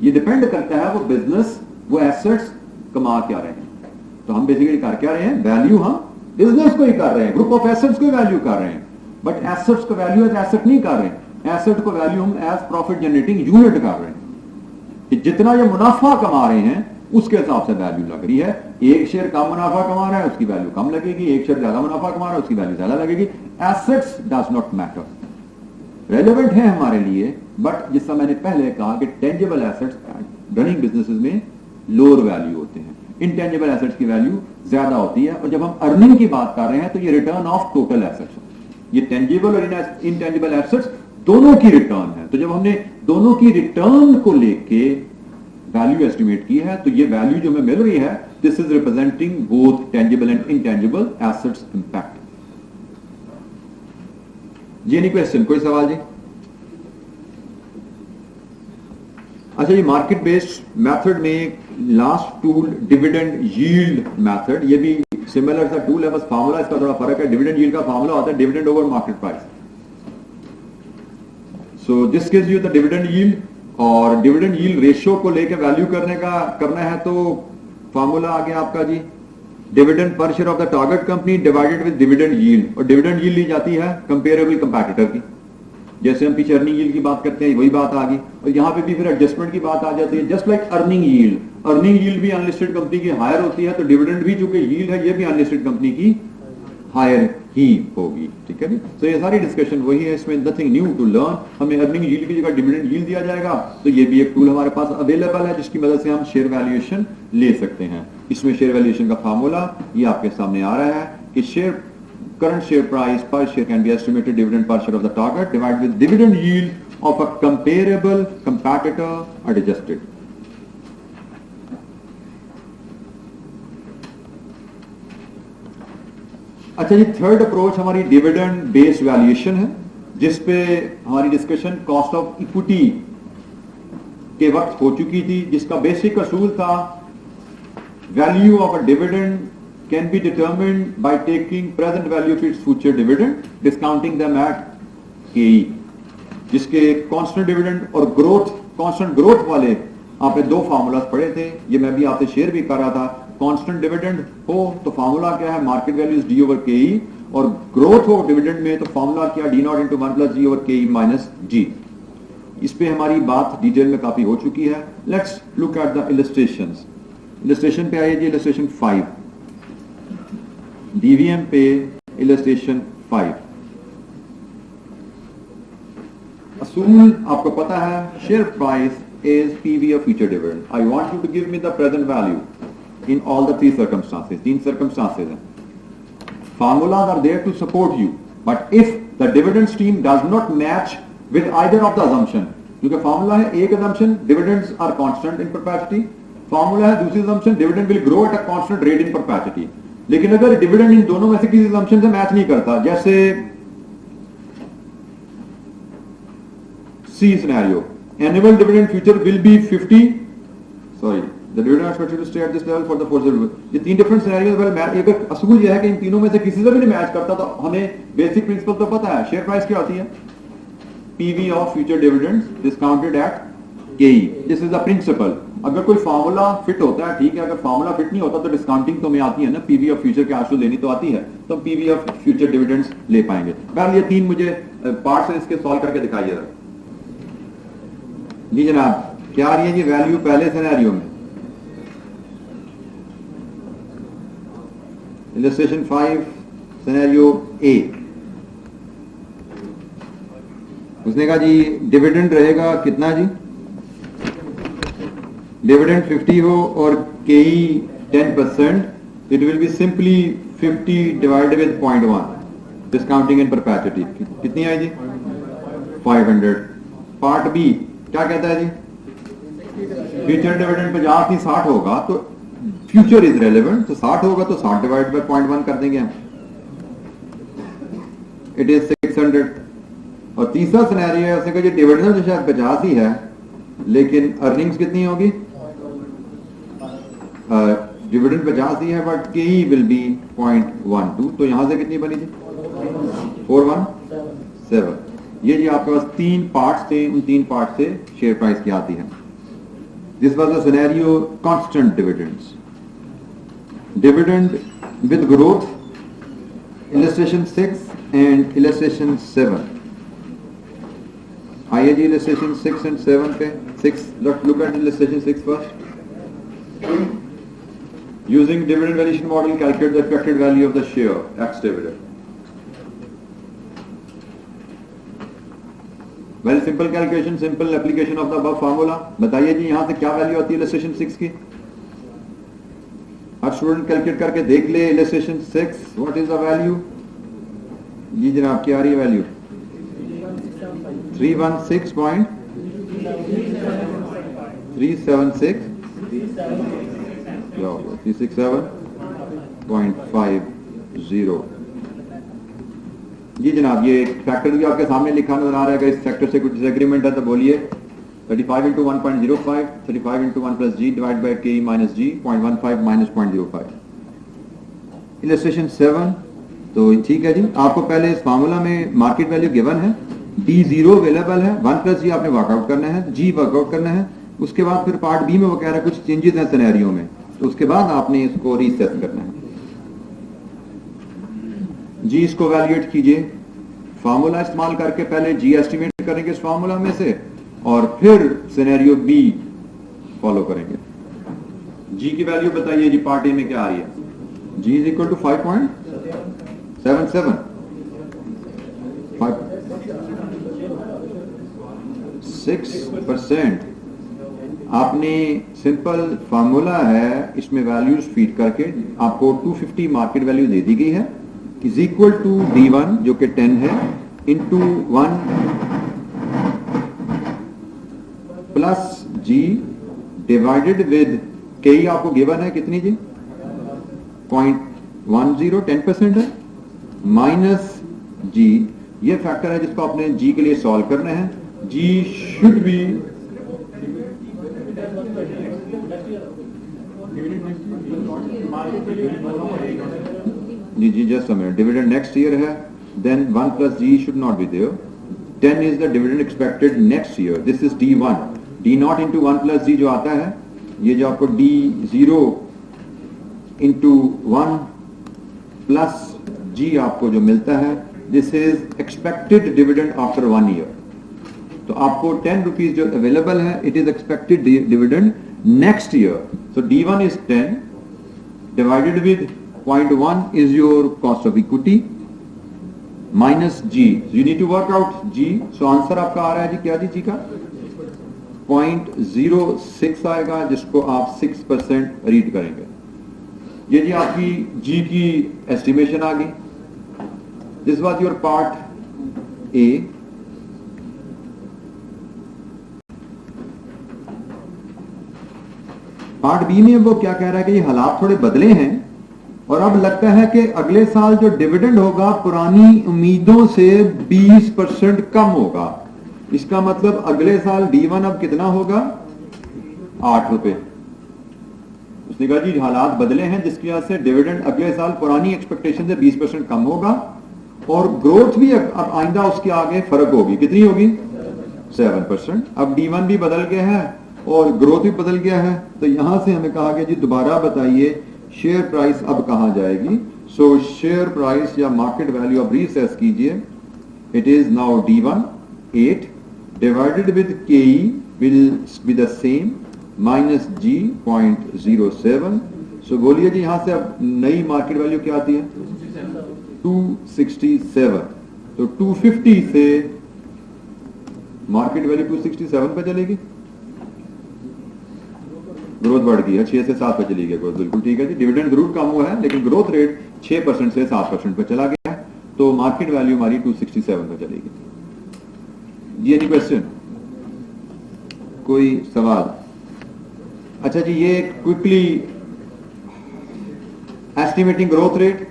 ये डिपेंड करता है वो बिजनेस, वो एसेट्स कमा क्या रहे हैं। तो हम बेसिकली कर क्या रहे हैं? वैल्यू हम बिजनेस को ही कर रहे हैं, ग्रुप ऑफ एसेट्स को वैल्यू कर रहे हैं, बट एसेट्स को वैल्यू एज एसेट नहीं कर रहे हैं। एसेट को वैल्यू हम एज प्रॉफिट जनरेटिंग यूनिट कर रहे हैं कि जितना ये मुनाफा कमा रहे हैं उसके हिसाब से वैल्यू लग रही है। एक शेयर कम मुनाफा कमा रहा है, उसकी वैल्यू कम लगेगी। एक शेयर ज्यादा मुनाफा कमा रहा है, उसकी वैल्यू ज्यादा लगेगी। Assets does not matter, relevant है हमारे लिए, बट जिसका मैंने पहले कहा कि टेंजिबल एसेट्स रनिंग बिजनेसेस में लोअर वैल्यू होते हैं, इनटेंजिबल एसेट्स की वैल्यू ज्यादा होती है। और जब हम अर्निंग की बात कर रहे हैं तो ये रिटर्न ऑफ टोटल एसेट्स, ये टेंजिबल और इनटेंजिबल एसेट्स दोनों की रिटर्न है। तो जब हमने दोनों की रिटर्न को लेके वैल्यू एस्टिमेट की है, तो ये वैल्यू जो हमें मिल रही है, this is representing both tangible and intangible assets impact. जी एनी क्वेश्चन, कोई सवाल जी? अच्छा, ये मार्केट बेस्ड मेथड में last tool dividend yield method, ये भी सिमिलर सा टूल है, बस फार्मूला इसका थोड़ा फर्क है। डिविडेंड यील्ड का फार्मूला होता है dividend over market price. So this gives you the dividend yield, और डिविडेंड यील्ड रेशियो को लेकर वैल्यू करना है तो फार्मूला आ गया आपका जी, dividend per share of the target company divided with dividend yield. और डिविडेंड यील्ड ली जाती है कंपेरेबल कंपैटिटर की, जैसे हम पीछे अर्निंग यील्ड की बात करते हैं वही बात आ गई। और यहां पे भी फिर एडजस्टमेंट की बात आ जाती है, just like earning yield. Earning yield भी अनलिस्टेड कंपनी की हायर होती है, तो डिविडेंड भी चूंकि यील्ड है, ये भी अनलिस्टेड कंपनी की हायर ही होगी। ठीक है जी। तो ये सारी डिस्कशन वही है, इसमें नथिंग न्यू टू लर्न। हमें अर्निंग यील्ड की जगह डिविडेंड यील्ड दिया जाएगा, तो ये भी एक टूल हमारे पास अवेलेबल है जिसकी मदद से हम शेयर वैल्यूएशन ले सकते हैं। इसमें शेयर वैल्यूएशन का फार्मूला ये आपके सामने आ रहा है कि share current share price per share can be estimated dividend per share of the target divided with dividend yield of a comparable competitor adjusted. अच्छा जी, थर्ड अप्रोच हमारी डिविडेंड बेस्ड वैल्यूएशन है, जिसपे हमारी डिस्कशन कॉस्ट ऑफ इक्विटी के वक्त हो चुकी थी, जिसका बेसिक असूल था value of a dividend can be determined by taking present value of its future dividend, discounting them at KE, जिसके कांस्टेंट डिविडेंड और ग्रोथ, कांस्टेंट ग्रोथ वाले आपने दो फार्मूलास पढ़े थे, ये मैं भी आपसे शेयर भी कर रहा था। कांस्टेंट डिविडेंड हो तो फार्मूला क्या है, market value is D over KE, और ग्रोथ हो डिविडेंड में तो फार्मूला क्या, D naught into 1 plus G over KE minus G. इस पे हमारी बात डिटेल में काफी हो चुकी है। Let's look at the illustrations. Illustration पे आइए जी, इलस्ट्रेशन 5, डीवीएम पे इलस्ट्रेशन 5। असूल आपको पता है, share price is PV of future dividend. I want you to give me the present value in all the three circumstances. तीन सर्कमस्टांसेस हैं, formulas are there to support you, but if the dividend stream does not match with either of the assumption, क्योंकि formula है एक assumption dividends are constant in perpetuity, formula है दूसरी assumption dividend will grow at a constant rate in perpetuity. लेकिन अगर dividend in दोनों में से किसी असम्पशन से मैच नहीं करता, जैसे C scenario, annual dividend future will be 50, sorry The dividend are expected to stay at this level for the foreseeable. ये तीन डिफरेंट सिनेरियोज वाले एक असूल ये है कि इन तीनों में से किसी से भी नहीं मैच करता तो हमें बेसिक प्रिंसिपल तो पता है, शेयर प्राइस क्या होती है, PV of future dividends discounted eight केई, दिस इज द प्रिंसिपल। अगर कोई फार्मूला फिट होता है ठीक है, अगर फार्मूला फिट नहीं होता तो डिस्काउंटिंग तो हमें आती है ना, पीवी ऑफ फ्यूचर के आंसू लेनी तो आती है, तो हम पीवी ऑफ फ्यूचर डिविडेंड्स ले पाएंगे। बहरहाल ये तीन मुझे पार्ट से इसके सॉल्व करके दिखाइए जी जनाब। क्या आ रही है जी वैल्यू पहले सिनेरियो में, इलस्ट्रेशन 5 सिनेरियो ए। उसने कहा जी डिविडेंड रहेगा कितना जी, डिविडेंड 50 हो और केई 10%, it will be simply 50 divided with 0.1 discounting in perpetuity. कितनी आई जी 500। पार्ट बी क्या कहता है जी, फ्यूचर डिविडेंड 50 थी 60 होगा तो फ्यूचर इज रेलेवेंट, तो 60 होगा तो 60 डिवाइड बाय 0.1 कर देंगे हम, इट इज 600। और तीसरा सिनेरियो है उसने कहा जी डिविडेंड जो शायद 50 ही है लेकिन अर्निंग्स कितनी होगी, डिविडेंड 50 ही है बट केई विल बी 0.12, तो यहां से कितनी बनी थी 417। ये जी आपके पास तीन पार्ट्स थे, उन तीन पार्ट से शेयर प्राइस की आती है। This was the scenario constant dividends, dividend with growth, illustration 6 and illustration 7। आइए जी इलस्ट्रेशन 6 एंड 7 पे। 6 let's look eight illustration 6 first. Using dividend valuation model, calculate the expected value of the share ex dividend. Very simple calculation, simple application of the above formula. बताइए जी यहाँ से क्या value आती है illustration 6 की, हर student calculate करके देख ले। Illustration 6 what is the value जी जनाब, क्या आ रही है वैल्यू 367.50 जी जनाब। ये फैक्टर भी आपके सामने लिखा नजर आ रहा है, अगर इस फैक्टर से कुछ डिसएग्रीमेंट है तो बोलिए। 35 into 1.05, 35 into 1 plus g divided by k minus g, 0.15 minus 0.05। Illustration 7 तो ठीक है जी, आपको पहले इस फार्मूला में मार्केट वैल्यू गिवन है, D0 अवेलेबल है, 1 plus g आपने वर्कआउट करना है, g वर्कआउट करना है। उसके बाद फिर पार्ट बी में वो कह रहा है कुछ चेंजेस हैं सिनेरियो में, तो उसके बाद आपने इसको रीसेट करना है। जी इसको वैल्यूएट कीजिए, फार्मूला इस्तेमाल करके पहले जी एस्टिमेट करेंगे इस फार्मूला में से और फिर सिनेरियो बी फॉलो करेंगे। जी की वैल्यू बताइए जी, पार्ट ए में क्या आ रही है, जी इज इक्वल टू 5.77 6%। आपने सिंपल फार्मूला है, इसमें वैल्यूज फीड करके आपको 250 मार्केट वैल्यू दे दी गई है, इज इक्वल टू D1 जो कि 10 है into 1 plus G divided with K आपको गिवन है कितनी जी 0.10 10% है, माइनस जी ये फैक्टर है जिसको आपने जी के लिए सॉल्व करना है। जी शुड बी जी just a minute, dividend next year है, then 1 plus G should not be there, 10 is the dividend expected next year, this is D1, D naught into 1 plus G जो आता है, ये जो आपको D0 इंटू 1 प्लस जी आपको जो मिलता है, this is expected dividend after 1 year. तो आपको 10 रुपीज जो अवेलेबल है, it is expected dividend next year. So D1 is 10 divided with 0.1 is your cost of equity minus G. So you need to work out G. So answer आपका आ रहा है जी क्या जी का 0.06 आएगा, जिसको आप 6% रीड करेंगे। ये जी आपकी G की एस्टिमेशन आ गई। This was your part A. Part B में वो क्या कह रहा है कि ये हालात थोड़े बदले हैं और अब लगता है कि अगले साल जो डिविडेंड होगा पुरानी उम्मीदों से 20% कम होगा। इसका मतलब अगले साल D1 अब कितना होगा 8 रुपए। उसने कहा जी हालात बदले हैं जिसकी वजह से डिविडेंड अगले साल पुरानी एक्सपेक्टेशन से 20% कम होगा और ग्रोथ भी अब आइंदा उसके आगे फर्क होगी। कितनी होगी? 7%। अब D1 भी बदल गया है और ग्रोथ भी बदल गया है, तो यहां से हमें कहा गया जी दोबारा बताइए शेयर प्राइस अब कहां जाएगी। सो शेयर प्राइस या मार्केट वैल्यू अब रीअसेस कीजिए। It is now D1 8 divided with KE will be the same minus G 0.07। सो बोलिए जी यहां से अब नई मार्केट वैल्यू क्या आती है? 267। तो 250 से मार्केट वैल्यू 267 पे चलेगी। ग्रोथ बढ़ गई है, 6 से 7 पे चली गई ग्रोथ, बिल्कुल ठीक है जी। डिविडेंड जरूर कम हुआ है लेकिन ग्रोथ रेट 6% से 7% पे चला गया है, तो मार्केट वैल्यू हमारी 267 पे चलेगी जी। Any question? कोई सवाल? अच्छा जी, ये क्विकली एस्टिमेटिंग ग्रोथ रेट,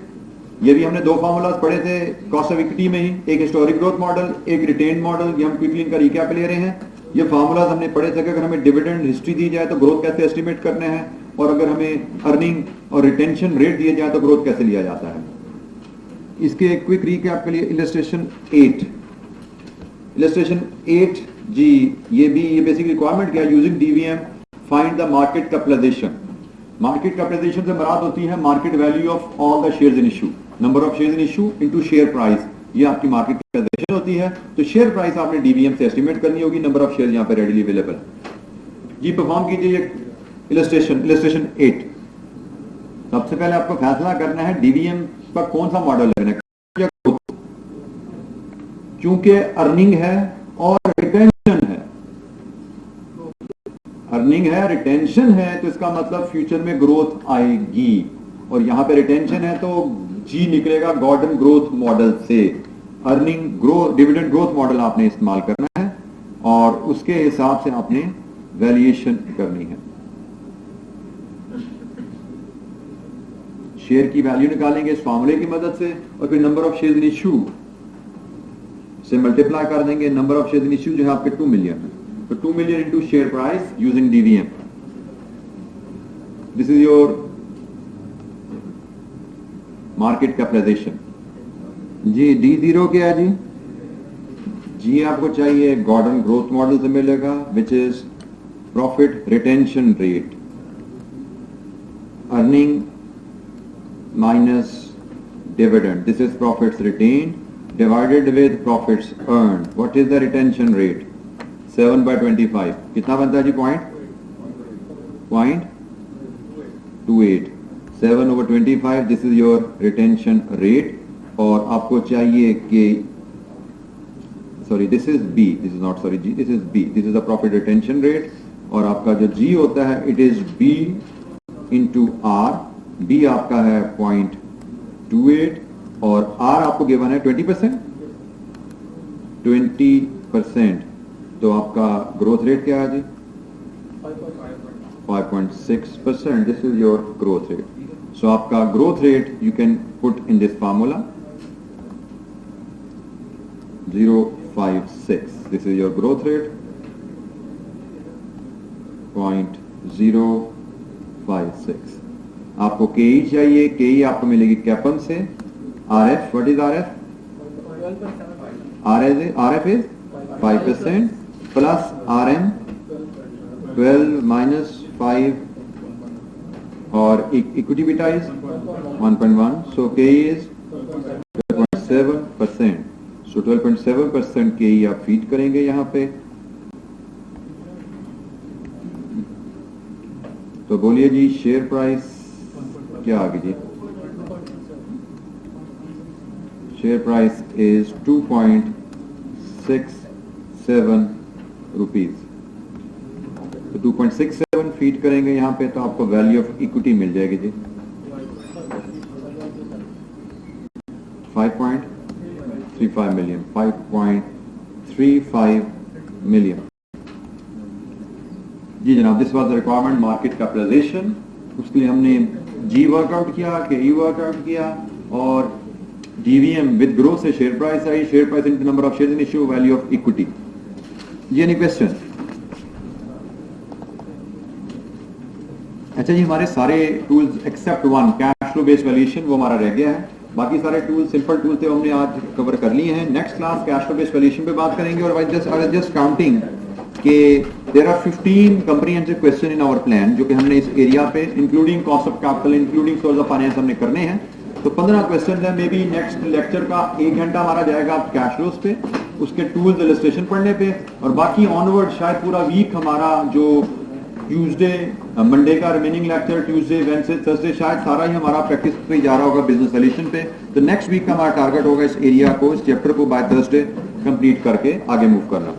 ये भी हमने दो फार्मूलाज पढ़े थे कॉस्ट ऑफ इक्विटी में ही, एक हिस्टोरिक ग्रोथ मॉडल, एक रिटेन मॉडल। ये हम क्विकली इनका रिकैप ले रहे हैं। ये फार्मूलाज हमने पढ़े थे कि अगर हमें डिविडेंड हिस्ट्री दी जाए तो ग्रोथ कैसे एस्टिमेट करने हैं, और अगर हमें अर्निंग और रिटेंशन रेट दिए जाए तो ग्रोथ कैसे लिया जाता है। इसके एक क्विक रिकैप के लिए इलस्ट्रेशन 8। इलस्ट्रेशन 8 जी, ये बेसिक रिक्वायरमेंट क्या है? Using DVM find the market capitalization. Market capitalization से मुराद होती है market value of all the shares in issue, number of shares in issue into share price, ये आपकी मार्केट कैपिटलाइजेशन होती है। तो शेयर प्राइस आपने डीवीएम से एस्टिमेट करनी होगी, नंबर ऑफ शेयर यहां पे रेडीली अवेलेबल जी। परफॉर्म कीजिए इलस्ट्रेशन 8। सबसे पहले आपको फैसला करना है डीवीएम पर कौन सा मॉडल लगना है। क्योंकि अर्निंग है और रिटेंशन है, अर्निंग है रिटेंशन है, तो इसका मतलब फ्यूचर में ग्रोथ आएगी। और यहां पे रिटेंशन है तो जी निकलेगा गॉर्डन ग्रोथ मॉडल से। Earning growth dividend growth model आपने इस्तेमाल करना है और उसके हिसाब से आपने वैल्यूएशन करनी है। शेयर की वैल्यू निकालेंगे इस फॉर्मूले की मदद से और फिर number of share in issue से मल्टीप्लाई कर देंगे। Number of share in issue जो है आपके 2 मिलियन है, तो 2 million into share price using DVM. This is your market capitalization जी। D0 क्या है जी? जी आपको चाहिए गॉर्डन ग्रोथ मॉडल से मिलेगा, which is profit retention rate, earning minus dividend, this is profits retain divided with profits earn. What is the retention rate? 7/25 कितना बनता है जी? 0.28। 7/25 this is your retention rate. और आपको चाहिए कि sorry this is B, this is not sorry जी, this is B, this is the profit retention rate. और आपका जो जी होता है it is B into are. B आपका है 0.28 और आर आपको गिवन है 20%। तो आपका ग्रोथ रेट क्या है जी? 5.6%। This is your growth rate. So आपका growth rate you can put in this formula 0.56। This is your growth rate 0.056। आपको केई चाहिए, केई आपको मिलेगी कैपन से। R F, what is R F? R F is 5% plus R M 12 minus 5 और equity beta is 1.1। सो केई is 12.7%। सो 12.7% केई आप फीड करेंगे यहां पे। तो बोलिए जी शेयर प्राइस क्या आ गई जी? Share price is 2.67 rupees. तो 2.67 फीड करेंगे यहाँ पे तो आपको वैल्यू ऑफ इक्विटी मिल जाएगी जी 5.35 मिलियन। 5.35 मिलियन जी जनाब। This was the requirement market capitalization. उसके लिए हमने जी वर्कआउट किया, के ई वर्कआउट किया और डीवीएम विद ग्रोथ से शेयर प्राइस आई, share price into number of shares in issue, value of equity. जी एनी क्वेश्चन? अच्छा जी, हमारे सारे tools except one cash flow based valuation वो हमारा रह गया है। बाकी सारे टूल सिंपल टूल थे हमने आज कवर कर लिए हैं। Next class cash flow based valuation पे बात करेंगे। और जस्ट काउंटिंग कि there are 15 comprehensive question in our plan जो कि हमने इस एरिया पे including cost of capital including source of finance हमने करने हैं। तो 15 क्वेश्चन है। मे बी नेक्स्ट लेक्चर का 1 घंटा हमारा जाएगा कैश फ्लोज पे, उसके टूल्स इलस्ट्रेशन पढ़ने पे, और बाकी ऑनवर्ड शायद पूरा वीक हमारा जो ट्यूसडे मंडे का remaining lecture, Tuesday Wednesday Thursday, शायद सारा ही हमारा प्रैक्टिस पे जा रहा होगा बिजनेस सॉल्यूशन पे। तो नेक्स्ट वीक का हमारा टारगेट होगा इस एरिया को, इस चैप्टर को बाय थर्सडे कंप्लीट करके आगे मूव करना।